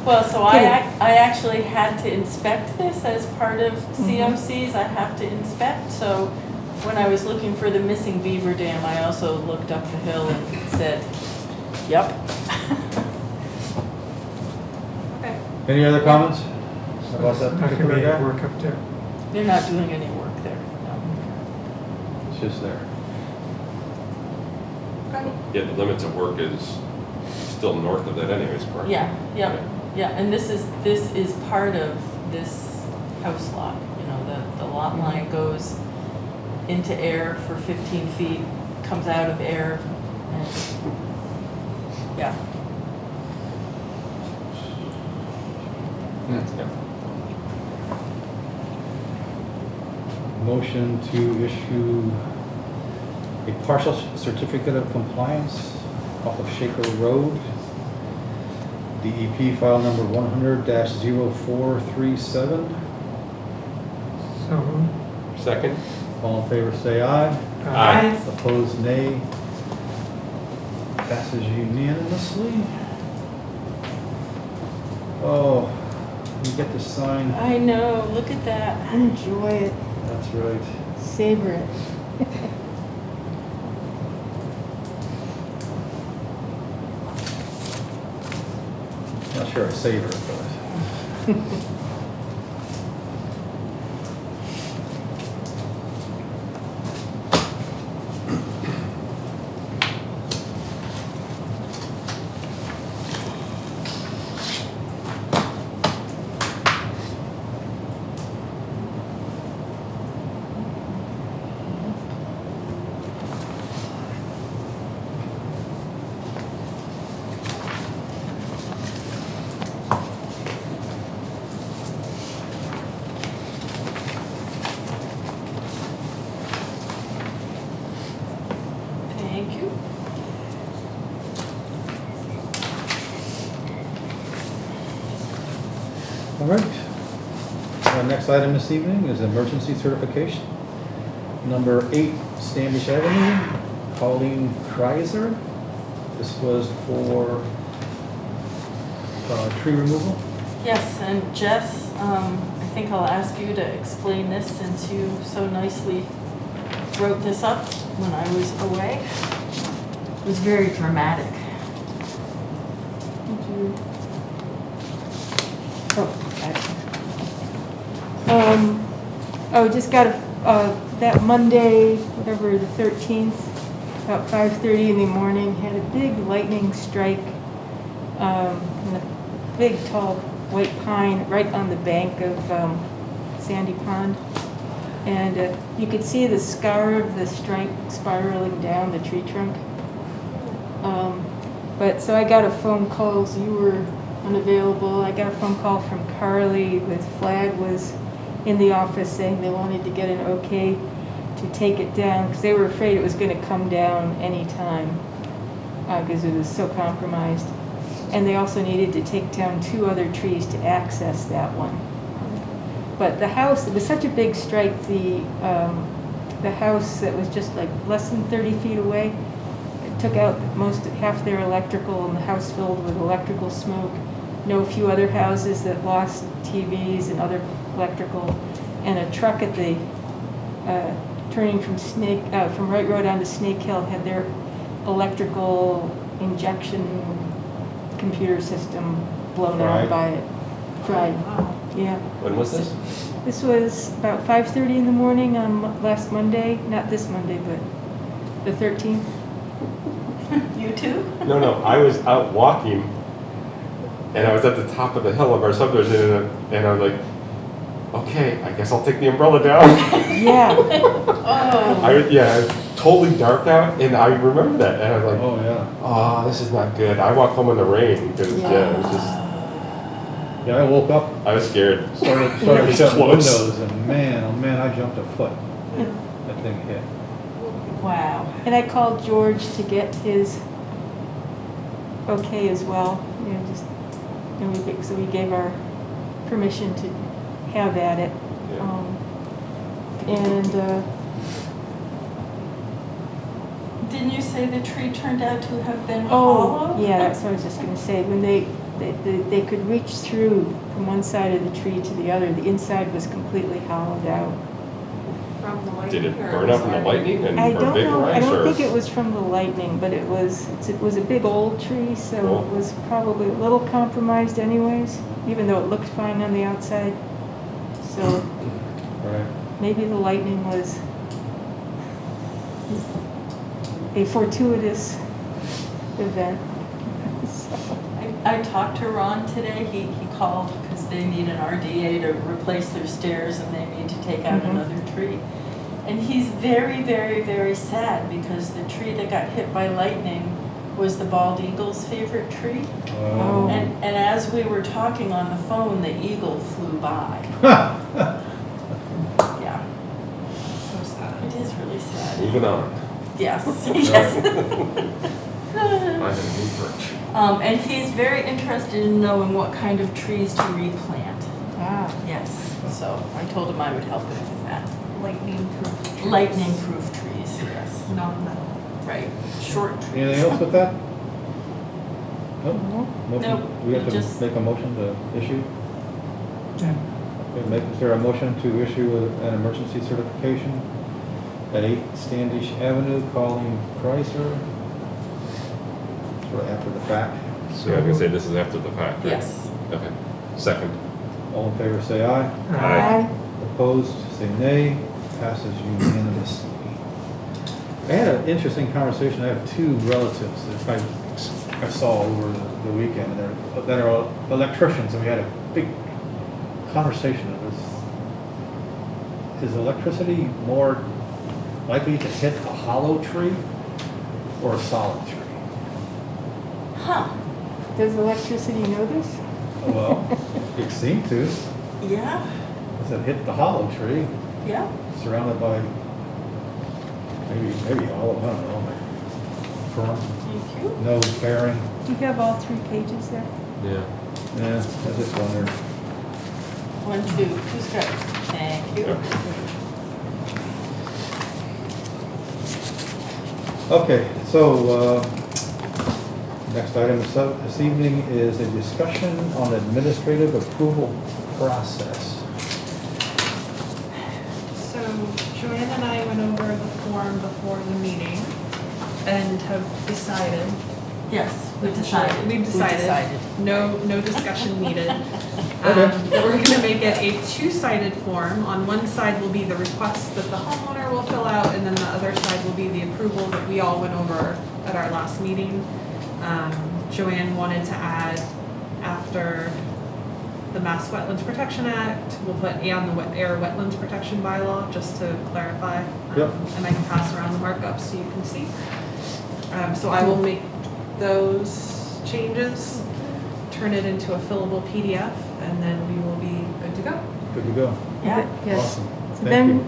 Well, so I actually had to inspect this as part of COCs. I have to inspect, so when I was looking for the missing beaver dam, I also looked up the hill and said, yep. Okay. Any other comments about that Not gonna particular be guy? work up there. They're not doing any work there, no. It's just there. Yeah, the limits of work is still north of that anyways, correct? Yeah, and this is part of this house lot, you know, the lot line goes into Ayer for 15 feet, comes out of Ayer, and, yeah. Motion to issue a partial certificate of compliance off of Shaker Road. DEP file number 100-0437. So moved. Second? All in favor say aye. Aye. Opposed, nay. Passes unanimously. Oh, you get to sign. I know, look at that. Enjoy it, That's right. savor it. Not sure I savor it, but. Thank you. All right. Our next item this evening is emergency certification. Number 8, Standish Avenue, Pauline Kreiser. This was for tree removal. Yes, and Jess, I think I'll ask you to explain this since you so nicely wrote this up when I was away. It was very dramatic. Just got that Monday, whatever, the 13th, about 5:30 in the morning, had a big lightning strike, in a big tall white pine right on the bank of Sandy Pond. And you could see the scar of the strike spiraling down the tree trunk. But so I got a phone call, so you were unavailable. I got a phone call from Carly with Flag was in the office saying they wanted to get an okay to take it down because they were afraid it was going to come down anytime because it was so compromised. And they also needed to take down 2 other trees to access that one. But the house, it was such a big strike, the house that was just like less than 30 feet away, it took out half their electrical and the house filled with electrical smoke. Know a few other houses that lost TVs and other electrical, and a truck at the, turning from Wright Road onto Snake Hill had their electrical injection computer system blown out by it. Fried. Yeah. When was this? This was about 5:30 in the morning on last Monday, not this Monday, but the 13th. You too? No, I was out walking, and I was at the top of the hill of our subdivision, and I was like, okay, I guess I'll take the umbrella down. Yeah. Oh, It's totally dark out, and I remember that, and I was like, Oh, yeah. oh, this is not good. I walked home in the rain, because, it was just, Yeah, I woke up, I was scared. started It's shutting close. windows, and man, oh man, I jumped a foot. That thing hit. wow. And I called George to get his okay as well, you know, just, and so we gave our permission to have at it. Yeah. And, Didn't you say the tree turned out to have been hollow? oh, yeah, that's what I was just gonna say, when they could reach through from one side of the tree to the other, the inside was completely hollowed out. From the lightning? Did it or burn up from the was lightning and I or don't know, I vaporize, don't or? think it was from the lightning, but it was a big old tree, so Cool. it was probably a little compromised anyways, even though it looked fine on the outside. So Right. maybe the lightning was a fortuitous event. So, I talked to Ron today, he called because they need an RDA to replace their stairs and they need to take out Mhm. another tree. And he's very, very, very sad because the tree that got hit by lightning was the bald eagle's favorite tree. Oh. And as we were talking on the phone, the eagle flew by. Yeah, So sad. it is really sad. Moving on. Yes, yes. I'm in a new perch. And he's very interested in knowing what kind of trees to replant. ah, Yes, so I told him I would help him with that. Lightning proof. Lightning proof trees, yes. Non-metal. Right, short trees. Anything else with that? Nope. Motion, Nope, we have we to just- make a motion to issue? Yeah. Okay, is there a motion to issue an emergency certification at 8 Standish Avenue, Colleen Chrysler? Sort of after the fact. So I was gonna say, this is after the fact, right? Yes. Okay. Second. All in favor, say aye. Aye. Opposed, say nay. Passes unanimously. I had an interesting conversation. I have two relatives that I saw over the weekend that are electricians, and we had a big conversation. It was, is electricity more likely to hit a hollow tree or a solid tree? Huh, does electricity know this? Well, it seemed to. yeah, It said hit the hollow tree, yeah. surrounded by maybe hollow, I don't know. Firm, Thank you. no bearing. Do you have all 3 pages there? Yeah. Yeah, I just wondered. 1, 2, who's got it? Thank you. Okay, so, next item this evening is a discussion on administrative approval process. So Joanne and I went over the form before the meeting and have decided. Yes, we decided. We've decided. No discussion needed. Okay. That we're gonna make it a 2-sided form. On one side will be the request that the homeowner will fill out, and then the other side will be the approval that we all went over at our last meeting. Joanne wanted to add after the Mass Wetlands Protection Act, we'll put and the Air Wetlands Protection Bylaw, just to clarify. Yep. And I can pass around the markup so you can see. So I will make those changes, turn it into a fillable PDF, and then we will be good to go. Good to go. Yeah. Yes. Awesome. So Thank you.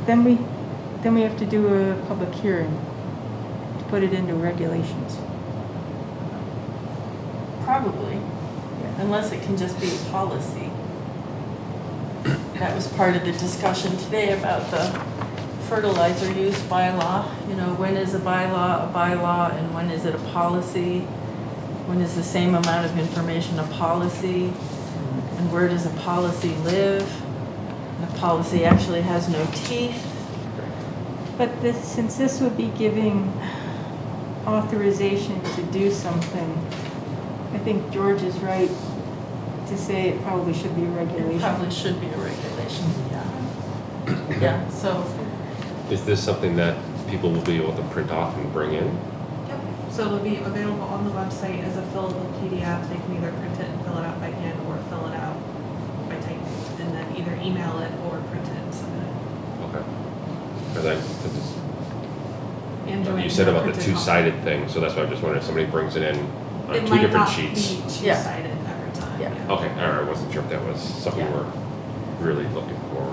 then we have to do a public hearing to put it into regulations. Probably, unless it can just be a policy. That was part of the discussion today about the fertilizer use bylaw. You know, when is a bylaw, and when is it a policy? When is the same amount of information a policy? And where does a policy live? And a policy actually has no teeth. But since this would be giving authorization to do something, I think George is right to say it probably should be a It regulation. probably should be a regulation, yeah. Yeah, so, Is this something that people will be able to print off and bring in? Yep. So it'll be available on the website as a fillable PDF. They can either print it and fill it out by hand or fill it out by typing. And then email it or print it and submit it. Okay. Because And Joanne you said can about the print it off. two-sided thing, so that's why I'm just wondering if somebody brings it in on It two might different not sheets. be two-sided every time. Yeah. Okay, all right, I wasn't sure if that was something Yeah. we're really looking for.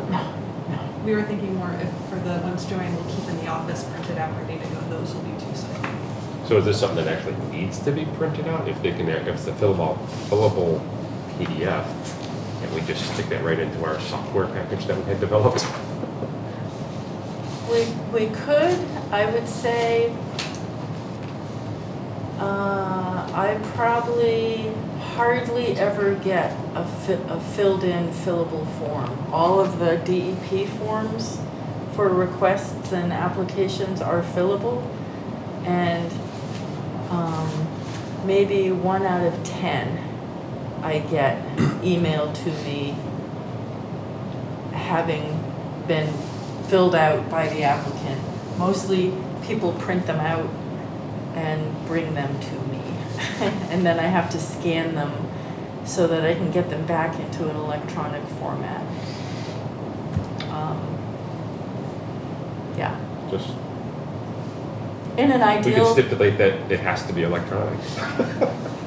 We were thinking more if for the ones Joanne will keep in the office printed out ready to go, those will be two-sided. So is this something that actually needs to be printed out? If they can, if it's a fillable PDF, and we just stick that right into our software package that we had developed? We could, I would say, I probably hardly ever get a filled-in fillable form. All of the DEP forms for requests and applications are fillable, and maybe 1 out of 10 I get emailed to me having been filled out by the applicant. Mostly people print them out and bring them to me. And then I have to scan them so that I can get them back into an electronic format. Yeah. Just, In an we ideal. could stipulate that it has to be electronic.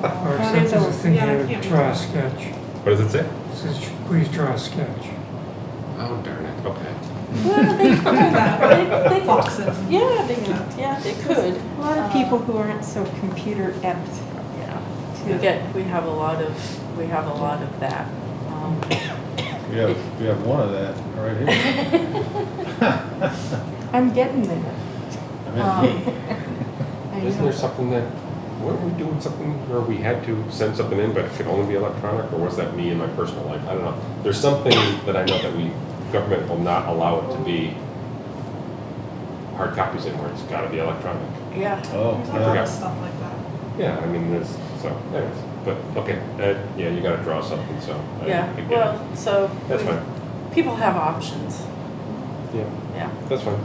Or That is sometimes a- the thing yeah, here, yeah. draw a sketch. What does it say? It says, please draw a sketch. Oh, darn it, okay. Well, they Boxes. Yeah, they could. A lot of people who aren't so computer apt. Yeah, we have a lot of that. We have one of that right here. I'm getting there. I mean, I Isn't know. there something that, weren't we doing something where we had to send something in, but it could only be electronic, or was that me in my personal life? I don't know. There's something that I know that government will not allow it to be hard copies anymore. It's gotta be electronic. Yeah. Oh, There's a lot yeah. of stuff like that. Yeah, I mean, there's, so, anyways, but, okay, yeah, you gotta draw something, so. I Yeah, get it. well, so. That's fine. People have options. Yeah, Yeah. that's fine.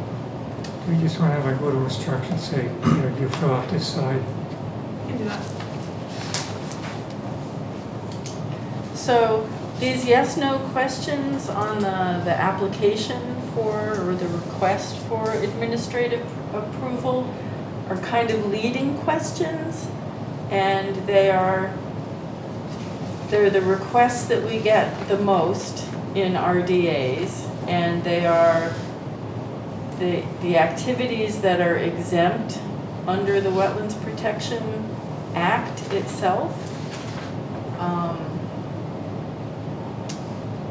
We just want to have like little instructions, say, you fill out this side. You can do that. So these yes/no questions on the application for, or the request for administrative approval are kind of leading questions, and they're the requests that we get the most in RDAs, and they are the activities that are exempt under the Wetlands Protection Act itself.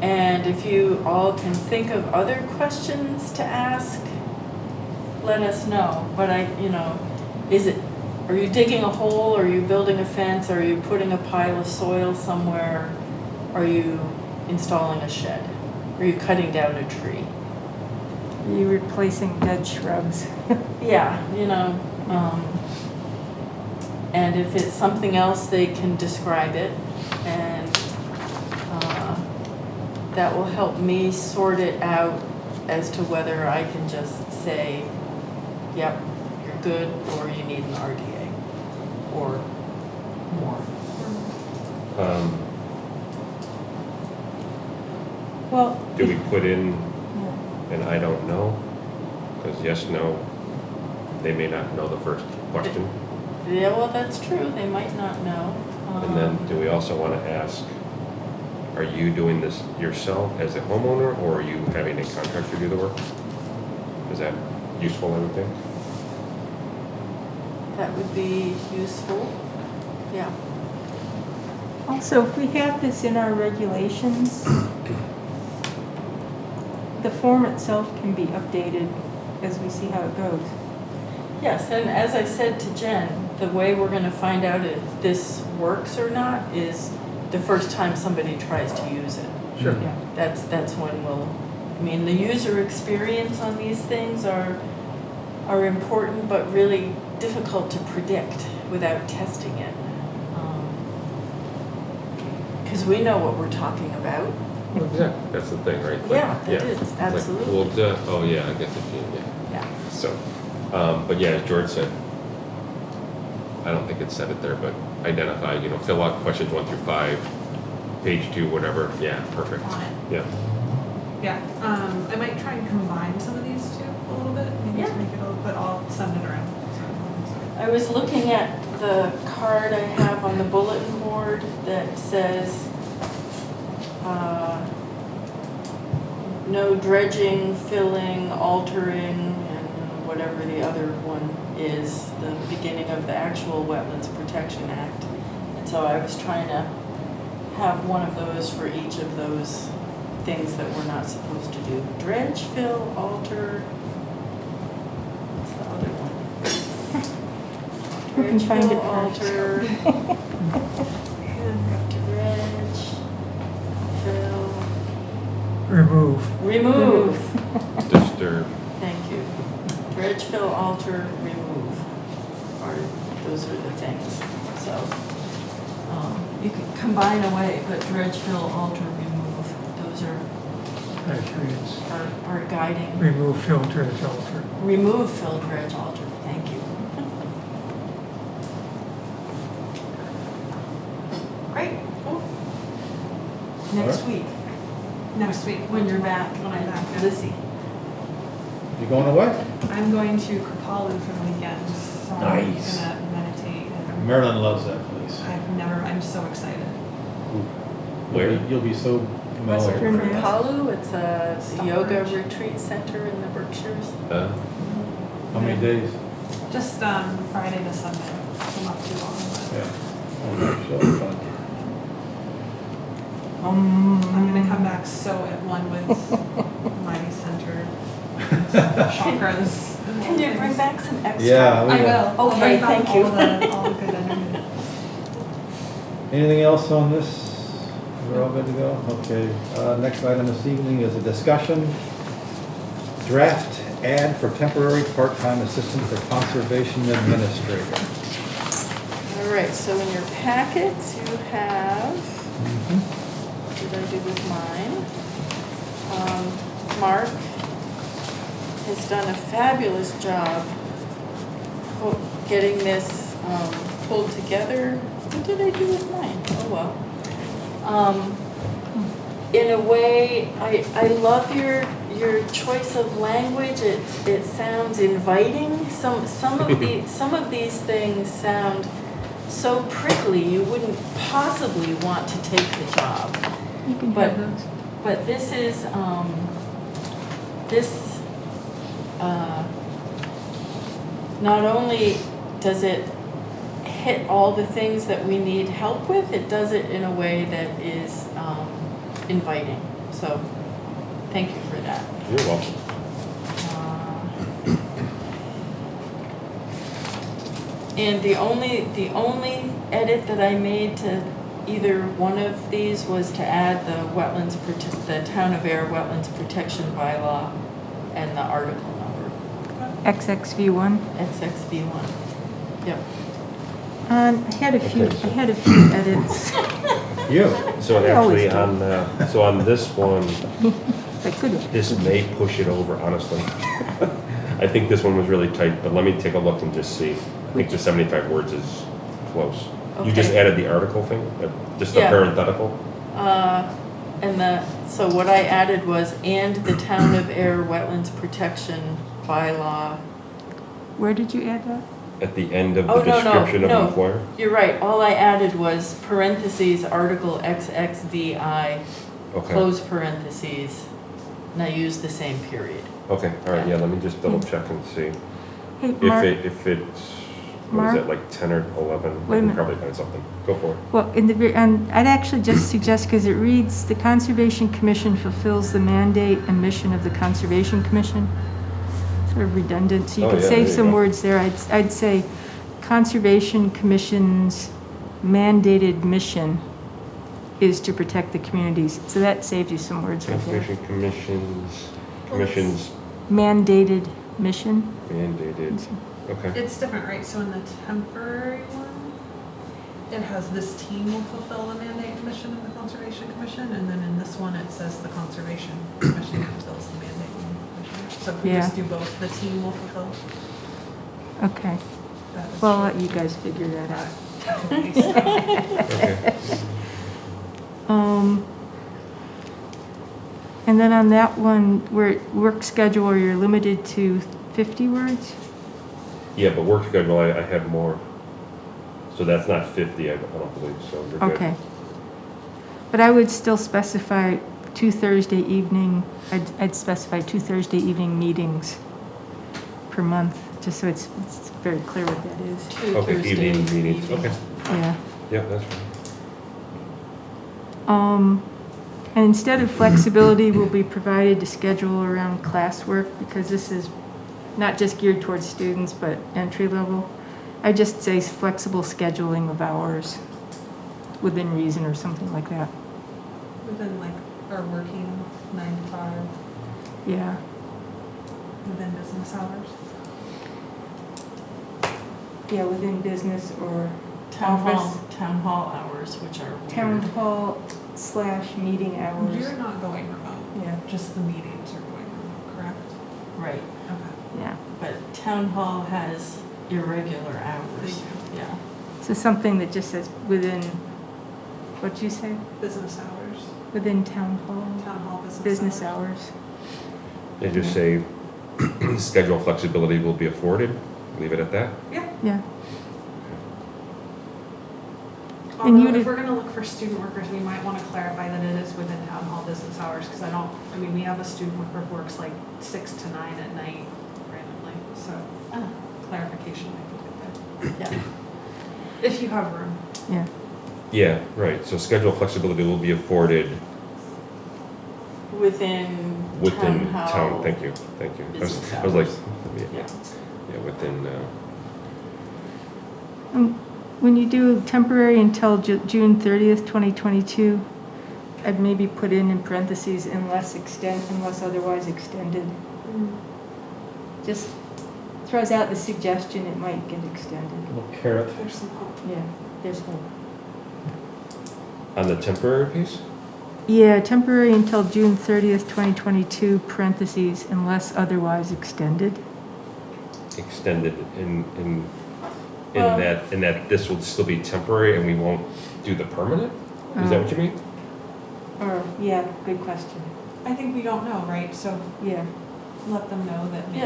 And if you all can think of other questions to ask, let us know. But are you digging a hole? Are you building a fence? Are you putting a pile of soil somewhere? Are you installing a shed? Are you cutting down a tree? Are you replacing dead shrubs? Yeah, and if it's something else, they can describe it, and that will help me sort it out as to whether I can just say, yep, you're good, or you need an RDA, or more. Well, Do we put in and I don't know? Because yes, no, they may not know the first question. Yeah, well, that's true, they might not know. And then do we also want to ask, are you doing this yourself as a homeowner, or are you having a contractor do the work? Is that useful, I would think? That would be useful, yeah. also, if we have this in our regulations, the form itself can be updated as we see how it goes. Yes, and as I said to Jen, the way we're gonna find out if this works or not is the first time somebody tries to use it. Sure. Yeah. That's when the user experience on these things are important, but really difficult to predict without testing it. Because we know what we're talking about. Well, exactly, that's the thing, right? Like, Yeah, it is, It's like, absolutely. well, oh yeah, I guess it can, yeah. Yeah. So, but yeah, as George said, I don't think it said it there, but identify, fill out questions 1 through 5, page 2, whatever, yeah, perfect. On it. Yeah. Yeah, I might try and combine some of these two a little bit, maybe to Yeah. make it a little, but I'll send it around. I was looking at the card I have on the bulletin board that says, no dredging, filling, altering, and whatever the other one is, the beginning of the actual Wetlands Protection Act. And so I was trying to have one of those for each of those things that we're not supposed to do. Dredge, fill, alter. What's the other one? Who can Dredge, find fill, it alter. Dredge, fill, Remove. remove. Disturb. Thank you. Dredge, fill, alter, remove. Those are the things. So you can combine away, but dredge, fill, alter, remove. Those are Actually, it's our guiding. remove, filter, it's alter. Remove, fill, dredge, alter. Thank you. Great. Cool. Next week, Next week. when you're back, When I'm back, yeah. Lizzie. You going away? I'm going to Kripalu for the weekend, so Nice. I'm gonna meditate and Maryland loves that place. I'm so excited. Where? You'll be so mellowed. Kripalu, it's a yoga Stockbridge. retreat center in the Berkshires. How many days? Just Friday to Sunday, so not too long. Yeah. Oh, so fun. I'm gonna come back so at one with my center chakras. Can you bring back some extra? Yeah. I will. I'll Okay, bring back thank you. all the good energy. Anything else on this? We're all good to go? Okay. Next item this evening is a discussion. Draft ad for temporary part-time assistant for conservation administrator. All right, so in your packets, you have, what did I do with mine? Mark has done a fabulous job getting this pulled together. What did I do with mine? Oh, well. In a way, I love your choice of language. It sounds inviting. Some of these things sound so prickly you wouldn't possibly want to take the job. You can But have those. but this is not only does it hit all the things that we need help with, it does it in a way that is inviting. So thank you for that. You're welcome. And the only edit that I made to either one of these was to add the Town of Ayer Wetlands Protection Bylaw and the article number, XXV1. XXV1. Yep. I had a few edits. You. So I always actually do. on this one, I could have. this may push it over, honestly. I think this one was really tight, but let me take a look and just see. I think the 75 words is close. You just Okay. added the article thing, just the Yeah. parenthetical? So what I added was, and the Town of Ayer Wetlands Protection Bylaw. Where did you add that? At the end of Oh, the description of no. employer? You're right, all I added was parentheses, article XXVI, Okay, close parentheses, and I used the same period. okay, all right, yeah, let me just double check and see. Hey, If Mark, it's, what is Mark? it, like 10 or 11? Wait a I can minute. probably find something. Go for it. well, and I'd actually just suggest, because it reads, "The Conservation Commission fulfills the mandate and mission of the Conservation Commission." Sort of redundant, so you Oh, could yeah, save there you some go. words there. I'd say Conservation Commission's mandated mission is to protect the communities. So that saves you some words right there. Conservation Commission's Mandated mission. mandated, okay. It's different, right? So in the temporary one, it has this team will fulfill the mandate and mission of the Conservation Commission, and then in this one, it says the Conservation Commission fulfills the mandate and mission. So if we Yeah. just do both, the team will fulfill. Okay. That is Well, I'll true. let you guys figure that out. Okay. And then on that one, where work schedule, you're limited to 50 words? Yeah, but work schedule, I have more. So that's not 50, I don't believe, so you're good. Okay. But I would still specify two Thursday evening, I'd specify two Thursday evening meetings per month, just so it's very clear what that is. Two Okay, Thursday evening meetings, evenings. okay. Yeah. Yeah, that's fine. And instead of flexibility will be provided to schedule around classwork, because this is not just geared towards students, but entry level. I just say flexible scheduling of hours within reason or something like that. Within like our working 9 to 5, Yeah. within business hours. Yeah, within business or Town office. town hall hours, which are Town weird. hall / meeting hours. You're not going remote. Yeah. Just the meetings are going remote, correct? Right, Okay. Yeah. but town hall has irregular hours, yeah. So something that just says within, what'd you say? Business hours, Within town hall, town hall business hours. And just say, schedule flexibility will be afforded, leave it at that? Yeah. And Although you if did- we're gonna look for student workers, we might wanna clarify that it is within town hall business hours, because I mean, we have a student worker who works like 6 to 9 at night randomly, so clarification might be good there. Yeah. If you have room. Yeah. Yeah, right, so schedule flexibility will be afforded Within within town hall. town, thank you. business I was like, hours. yeah, yeah, within, When you do temporary until June 30th, 2022, I'd maybe put in parentheses unless otherwise extended. Just throws out the suggestion it might get extended. A little carrot. There's some hope. Yeah, there's hope. on the temporary piece? Yeah, temporary until June 30th, 2022, parentheses, unless otherwise extended. Extended in Well- that this will still be temporary and we won't do the permanent? Is that what you mean? Or, yeah, good question. I think we don't know, right? So Yeah. let them know that maybe.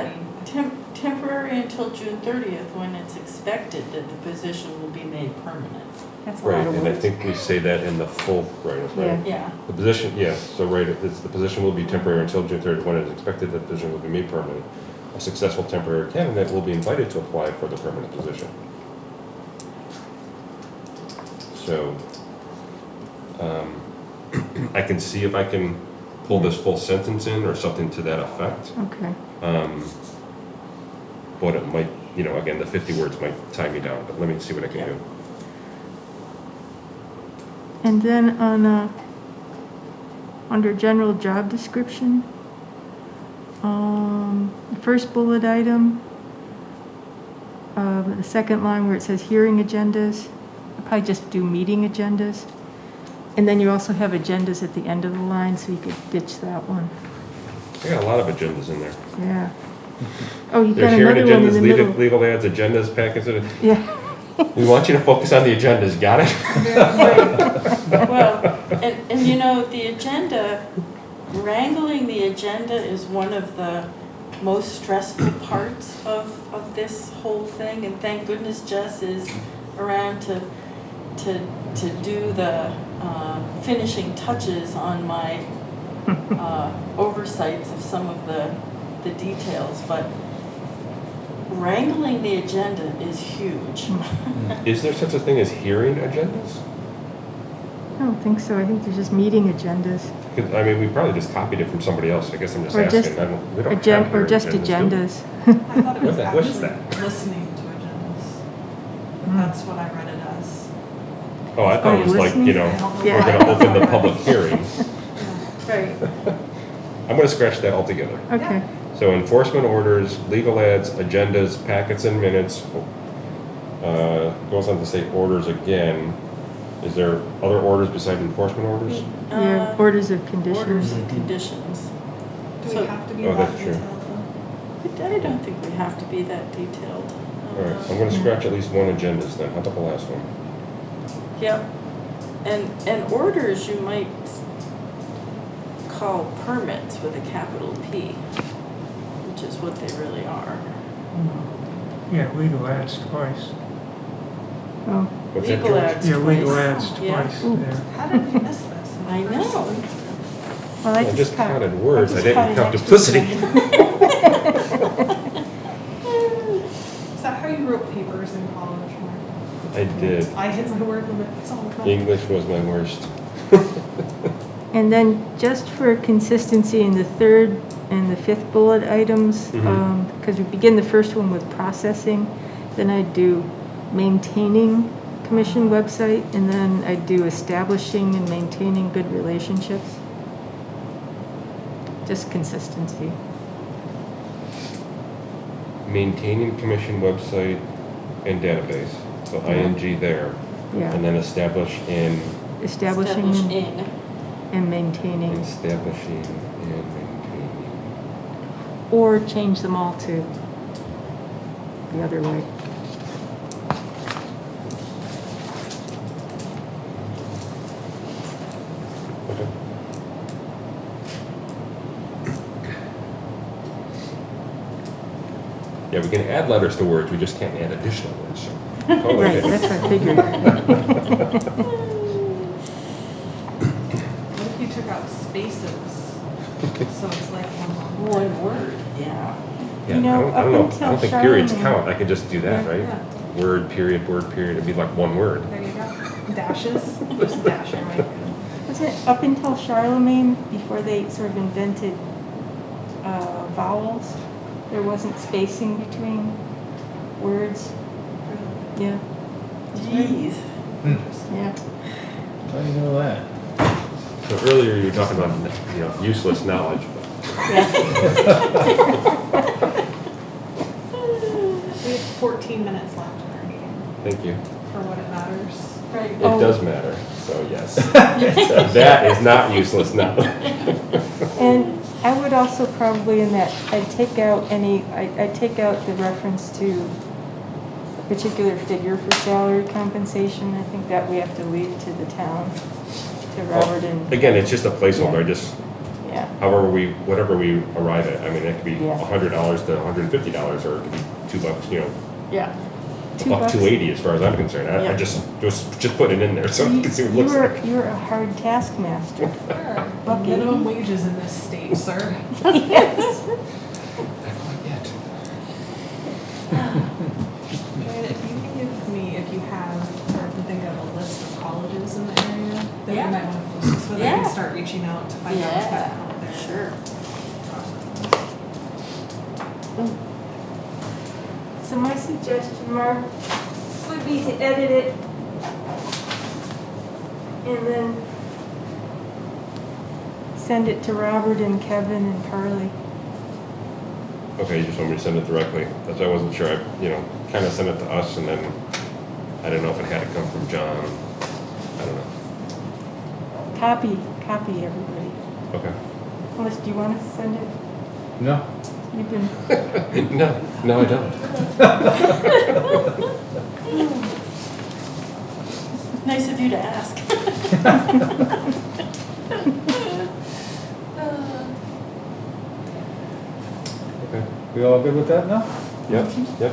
Yeah, temporary until June 30th, when it's expected that the position will be made permanent. That's a lot Right, of and I words. think we say that in the full, right, Yeah. right? Yeah, The position, yeah, so right, it's the position will be temporary until June 30th, when it is expected that the position will be made permanent. A successful temporary candidate will be invited to apply for the permanent position. So, I can see if I can pull this full sentence in or something to that effect. Okay. But it might, again, the 50 words might tie me down, but let me see what I can do. And then under general job description, the first bullet item, the second line where it says hearing agendas, I'll probably just do meeting agendas. And then you also have agendas at the end of the line, so you could ditch that one. I got a lot of agendas in there. Yeah. Oh, you got There's hearing another one in agendas, the middle. legal ads, agendas, packets. Yeah. We want you to focus on the agendas, got it? well, and the agenda, wrangling the agenda is one of the most stressful parts of this whole thing, and thank goodness Jess is around to do the finishing touches on my oversights of some of the details, but wrangling the agenda is huge. Is there such a thing as hearing agendas? I don't think so. I think they're just meeting agendas. 'Cause, we probably just copied it from somebody else. I guess I'm just Or asking. just, We don't have or hearing just do we? agendas. I thought it was What is actually that? listening to agendas. But that's what I read it as. Oh, I thought it was like, listening? we're Yeah. going to open the public hearing. Right. I'm going to scratch that altogether. Okay. So enforcement orders, legal ads, agendas, packets and minutes. Goes on to say orders again. Is there other orders besides enforcement orders? Yeah, orders of conditions. Orders of conditions. Do So- we have to be Oh, that that's true. detailed though? I don't think we have to be that detailed. All right, I'm going to scratch at least one agendas then. How about the last one? Yep. And orders, you might called permits with a capital P, which is what they really are. Yeah, legal ads twice. Oh, What's that, Legal George? ads Yeah, legal twice. ads Yeah. twice there. How did we miss this? I know. well, I just caught- counted words, I just didn't caught an count extra duplicity. one. Is that how you wrote papers in college, Mark? I did. I hit my word limit all the time. English was my worst. And then just for consistency in the third and the fifth bullet items, Mhm. because we begin the first one with processing, then I'd do maintaining commission website, and then I'd do establishing and maintaining good relationships. Just consistency. Maintaining commission website and database, so ing there. Yeah. And then establish in, Establishing Establish and- in. and maintaining, establishing and maintaining. or change them all to the other way. Okay. Yeah, we can add letters to words, we just can't add additional words, so. totally Right, get it. that's what I figured. What if you took out spaces? So it's like one long One word, yeah. Yeah, You know, I don't know, up I don't think until periods Charlemagne- count, I could just do that, Yeah. right? Yeah. Word, period, it'd be like one word. There you go. Dashes, just dash it right. Wasn't it up until Charlemagne, before they sort of invented vowels, there wasn't spacing between words? Yeah. Jeez. Yeah. How do you know that? So earlier you were talking about, useless knowledge. We have 14 minutes left in our meeting Thank you. for what it matters. Right. It Oh. does matter, so yes. That is not useless knowledge. And I would also probably in that, I'd take out the reference to a particular figure for salary compensation. I think that we have to leave to the town, to Robert and. Again, it's just a placeholder, I just, Yeah. whatever we arrive at, I mean, it could be Yeah. $100 to $150, or it could be $2, Yeah. about $2.80 as far as I'm concerned. I Yeah. just put it in there so you can see what it looks like. You're a hard taskmaster. Buck Minimum 80. wages in this state, sir. Yes. Joanna, if you can give me, if you have, or if you think of a list of colleges in the area that Yeah. you might want to post, so that I Yeah. can start reaching out to find out what's Yeah, happening out there. sure. So my suggestion, Mark, would be to edit it and then send it to Robert and Kevin and Carly. Okay, you just want me to send it directly, because I wasn't sure, kind of sent it to us, and then I didn't know if it had to come from John, I don't know. Copy everybody. Okay. Unless, do you want to send it? No? You can, No, I don't. Nice of you to ask. Okay. We all good with that now? Yep,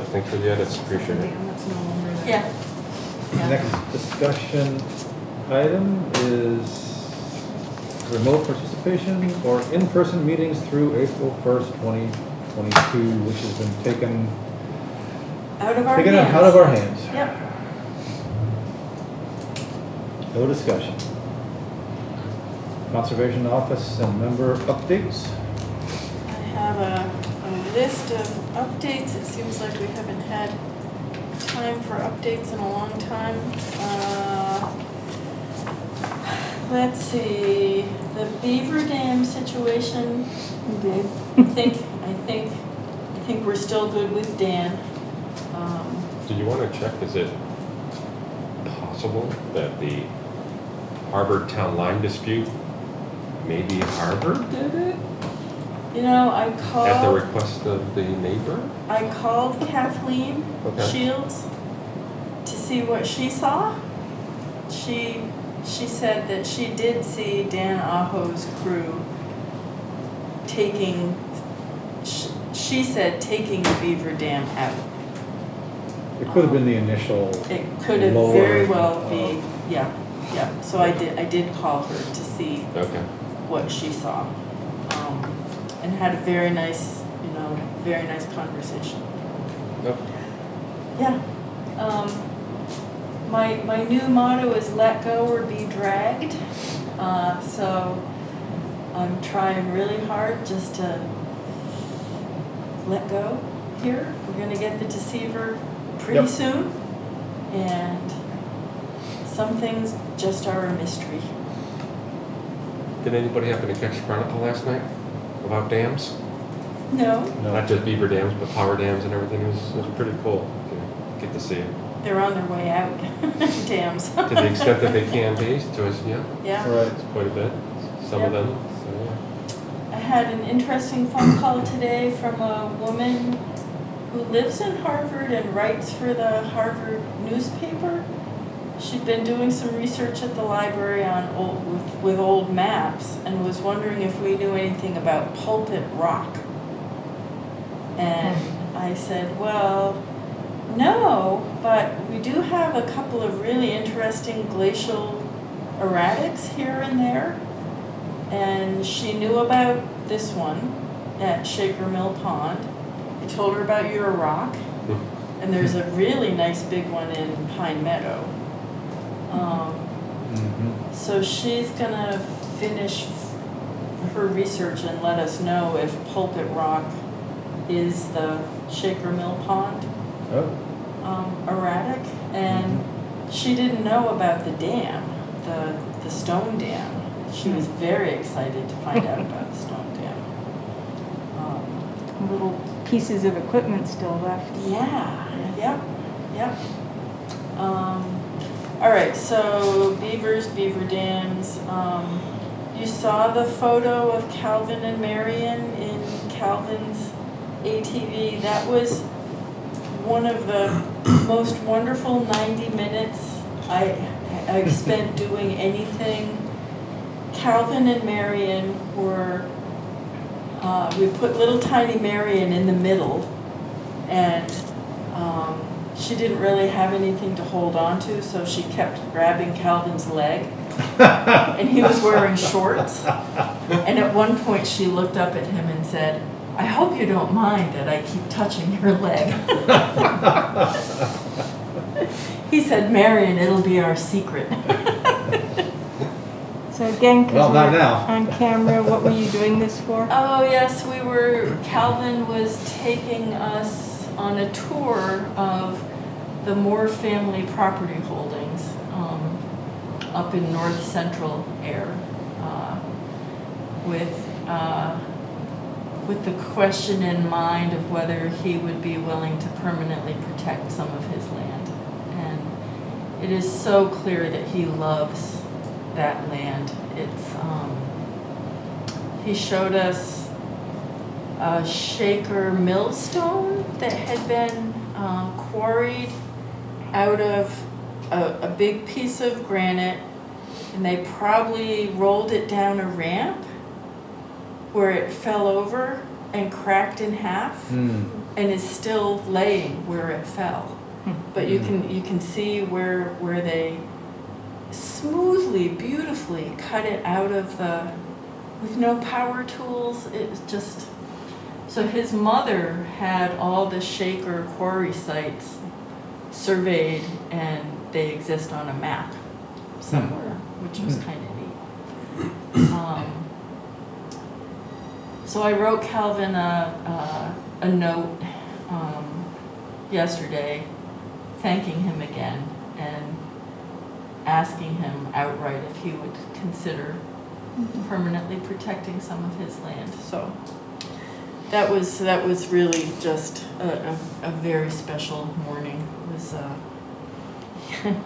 thanks for the edits, appreciate it. Damn, that's no longer there. Yeah. Next discussion item is remote participation or in-person meetings through April 1st, 2022, which has been taken Out of our out hands. of our hands. Yep. No discussion. Conservation Office and member updates. I have a list of updates. It seems like we haven't had time for updates in a long time. Let's see, the Beaver Dam situation. you did. I think we're still good with Dan. Do you want to check, is it possible that the Harvard Town Line dispute, maybe Harvard did it? You know, I At the called, request of the neighbor? I called Kathleen Okay. Shields to see what she saw. She said that she did see Dan Aho's crew taking, she said taking the beaver dam out. It could have been the initial. It could have lower very well of- be, yeah. So I did call her to see Okay. what she saw. And had a very nice, very nice conversation. Yep. Yeah. My new motto is let go or be dragged. So I'm trying really hard just to let go here. We're gonna get the deceiver pretty Yep. soon. And some things just are a mystery. Did anybody happen to catch the Chronicle last night about dams? No, Not just beaver dams, but power dams and everything. It was pretty cool to get to see it. they're on their way out, dams. To the extent that they can be, so it's, yeah, Yeah. Right. it's quite a bit. Some of Yep. them, so yeah. I had an interesting phone call today from a woman who lives in Harvard and writes for the Harvard newspaper. She'd been doing some research at the library on with old maps and was wondering if we knew anything about Pulpit Rock. And I said, well, no, but we do have a couple of really interesting glacial erratics here and there. And she knew about this one at Shaker Mill Pond. I told her about your rock, and there's a really nice big one in Pine Meadow. So she's gonna finish her research and let us know if Pulpit Rock is the Shaker Mill Pond erratic. And she didn't know about the dam, the stone dam. She was very excited to find out about the stone dam. Little pieces of equipment still left. Yeah, yep. All right, so beavers, beaver dams. You saw the photo of Calvin and Marion in Calvin's ATV. That was one of the most wonderful 90 minutes I've spent doing anything. Calvin and Marion were, we put little tiny Marion in the middle, and she didn't really have anything to hold on to, so she kept grabbing Calvin's leg, and he was wearing shorts. And at one point she looked up at him and said, I hope you don't mind that I keep touching your leg. He said, Marion, it'll be our secret. So again, because Well, not we're now. on camera, what were you doing this for? Oh, yes, Calvin was taking us on a tour of the Moore family property holdings up in north central Ayer, with the question in mind of whether he would be willing to permanently protect some of his land. And it is so clear that he loves that land. He showed us a shaker millstone that had been quarried out of a big piece of granite, and they probably rolled it down a ramp where it fell over and cracked in half and is still laying where it fell. But you can see where they smoothly, beautifully cut it out of with no power tools. It was just, so his mother had all the shaker quarry sites surveyed, and they exist on a map somewhere, which was kind of neat. So I wrote Calvin a note yesterday, thanking him again and asking him outright if he would consider permanently protecting some of his land. So that was really just a very special morning. It was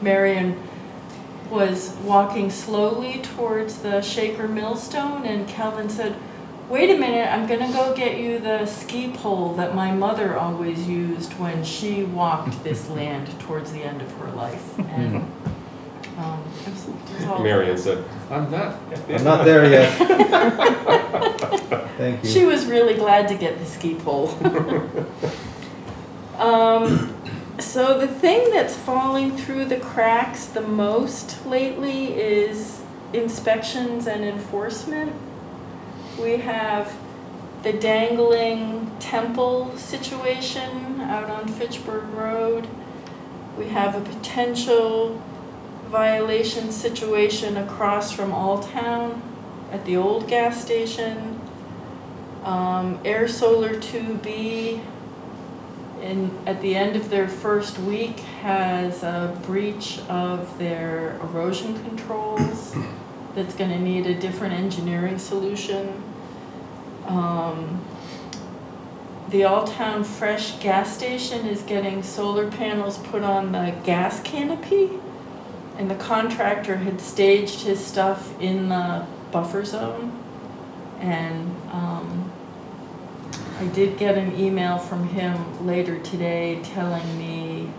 Marion was walking slowly towards the shaker millstone, and Calvin said, wait a minute, I'm gonna go get you the ski pole that my mother always used when she walked this land towards the end of her life. And it was all Marion said, I'm not there yet. Thank you. She was really glad to get the ski pole. So the thing that's falling through the cracks the most lately is inspections and enforcement. We have the dangling temple situation out on Fitchburg Road. We have a potential violation situation across from Alltown at the old gas station. Air Solar 2B at the end of their first week has a breach of their erosion controls that's going to need a different engineering solution. The Alltown Fresh gas station is getting solar panels put on the gas canopy, and the contractor had staged his stuff in the buffer zone. And I did get an email from him later today telling me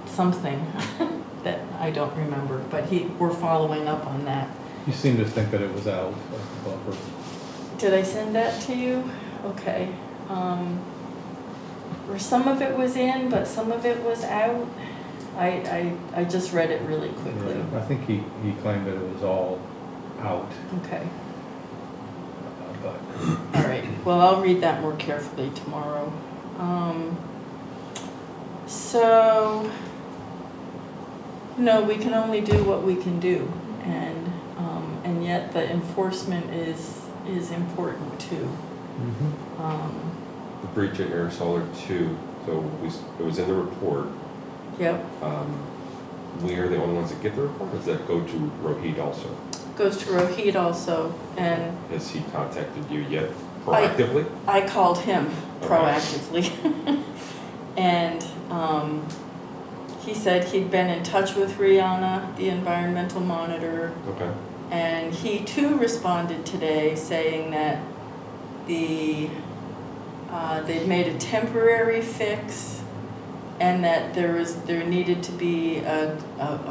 something that I don't remember, but we're following up on that. You seem to think that it was out of the buffer. Did I send that to you? Okay. Or some of it was in, but some of it was out. I just read it really quickly. Yeah, I think he claimed that it was all out. Okay. But All right. Well, I'll read that more carefully tomorrow. So, no, we can only do what we can do, and yet the enforcement is important too. The breach at Air Solar 2, so it was in the report. Yep. We are the only ones that get the report, or does that go to Rohit also? Goes to Rohit also, and Has he contacted you yet proactively? I called him proactively. And he said he'd been in touch with Rihanna, the environmental monitor. Okay. And he too responded today saying that they'd made a temporary fix and that there needed to be a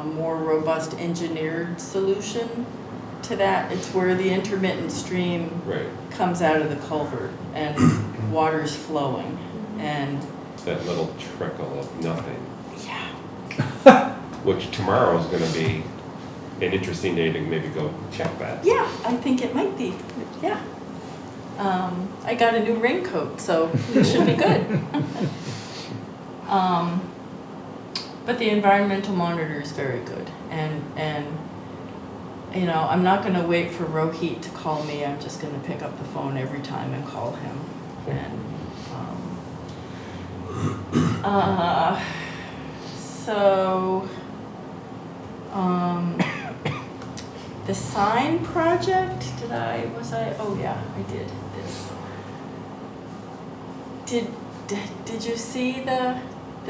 more robust engineered solution to that. It's where the intermittent stream comes out of the culvert and water's flowing, and that little trickle of nothing. Yeah. Which tomorrow is going to be an interesting day to maybe go check that. Yeah, I think it might be. Yeah. I got a new raincoat, so it should be good. But the environmental monitor is very good, and you know, I'm not going to wait for Rohit to call me. I'm just going to pick up the phone every time and call him. And the sign project, oh yeah, I did this. Did you see the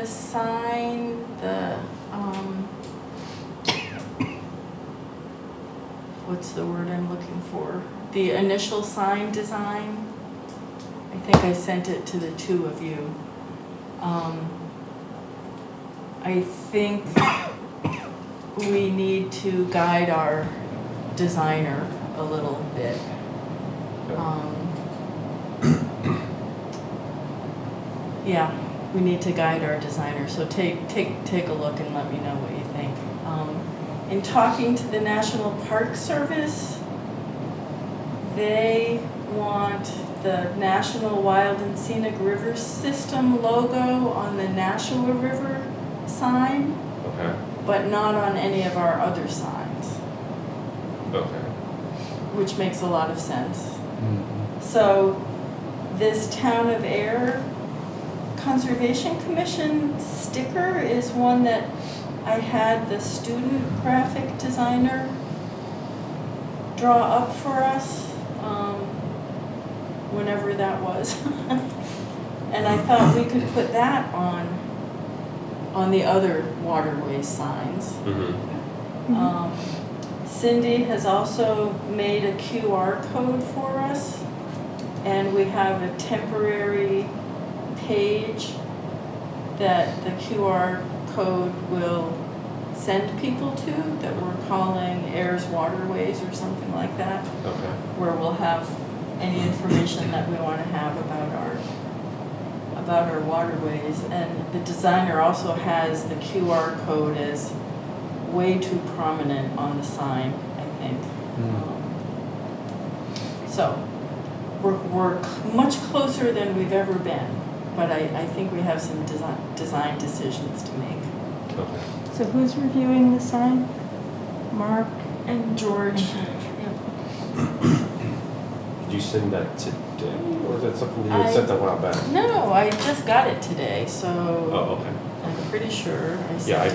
sign, what's the word I'm looking for? The initial sign design? I think I sent it to the two of you. I think we need to guide our designer a little bit. Yeah, we need to guide our designer. So take a look and let me know what you think. In talking to the National Park Service, they want the National Wild and Scenic River System logo on the Nashua River sign, but not on any of our other signs. Which makes a lot of sense. So this Town of Ayer Conservation Commission sticker is one that I had the student graphic designer draw up for us, whenever that was. And I thought we could put that on the other waterway signs. Cindy has also made a QR code for us, and we have a temporary page that the QR code will send people to that we're calling Ayer's Waterways or something like that, Okay. where we'll have any information that we want to have about our waterways. And the designer also has the QR code as way too prominent on the sign, I think. So we're much closer than we've ever been, but I think we have some design decisions to make. Okay. So who's reviewing the sign? Mark? And George. Did you send that today, or is that something that you I- had sent a while back? No, I just got it today, so Oh, okay. I'm pretty sure I sent Yeah, I it.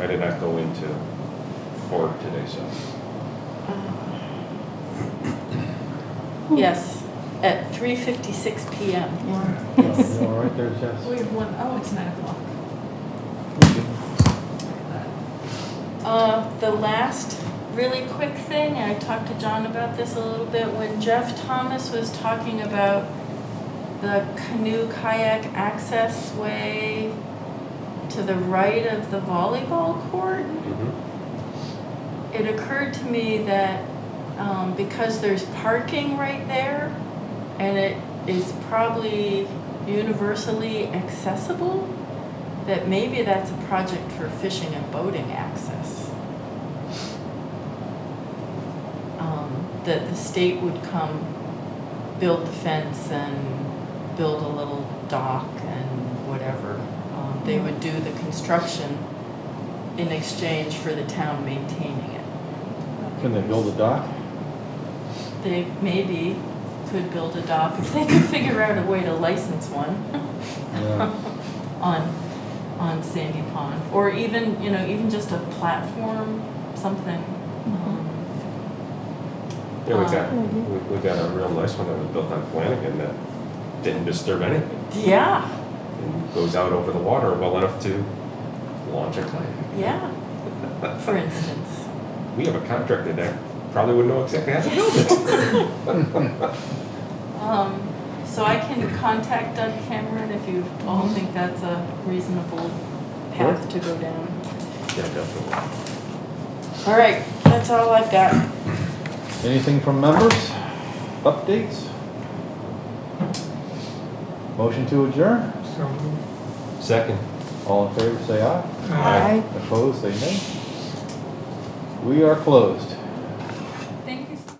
I did not go into Ford today, so. Yes, at 3:56 PM. Yes. All right there, Jess. We have one, oh, it's 9 o'clock. The last really quick thing, I talked to John about this a little bit, when Jeff Thomas was talking about the canoe kayak access way to the right of the volleyball court, it occurred to me that because there's parking right there and it is probably universally accessible, that maybe that's a project for fishing and boating access. That the state would come build the fence and build a little dock and whatever. They would do the construction in exchange for the town maintaining it. Can they build a dock? They maybe could build a dock if they could figure out a way to license one on Sandy Pond, or even even just a platform, something. Yeah, we got a real nice one that was built on Flanagan that didn't disturb anything. Yeah, And goes out over the water well enough to launch a kayak. yeah. For instance. We have a contractor that probably wouldn't know exactly how to build it. So I can contact Doug Cameron if you all think that's a reasonable path to go down. Yeah, definitely. All right, that's all I've got. Anything from members? Updates? Motion to adjourn? So, Second. All in favor, say aye. Aye. Opposed, say nay. We are closed.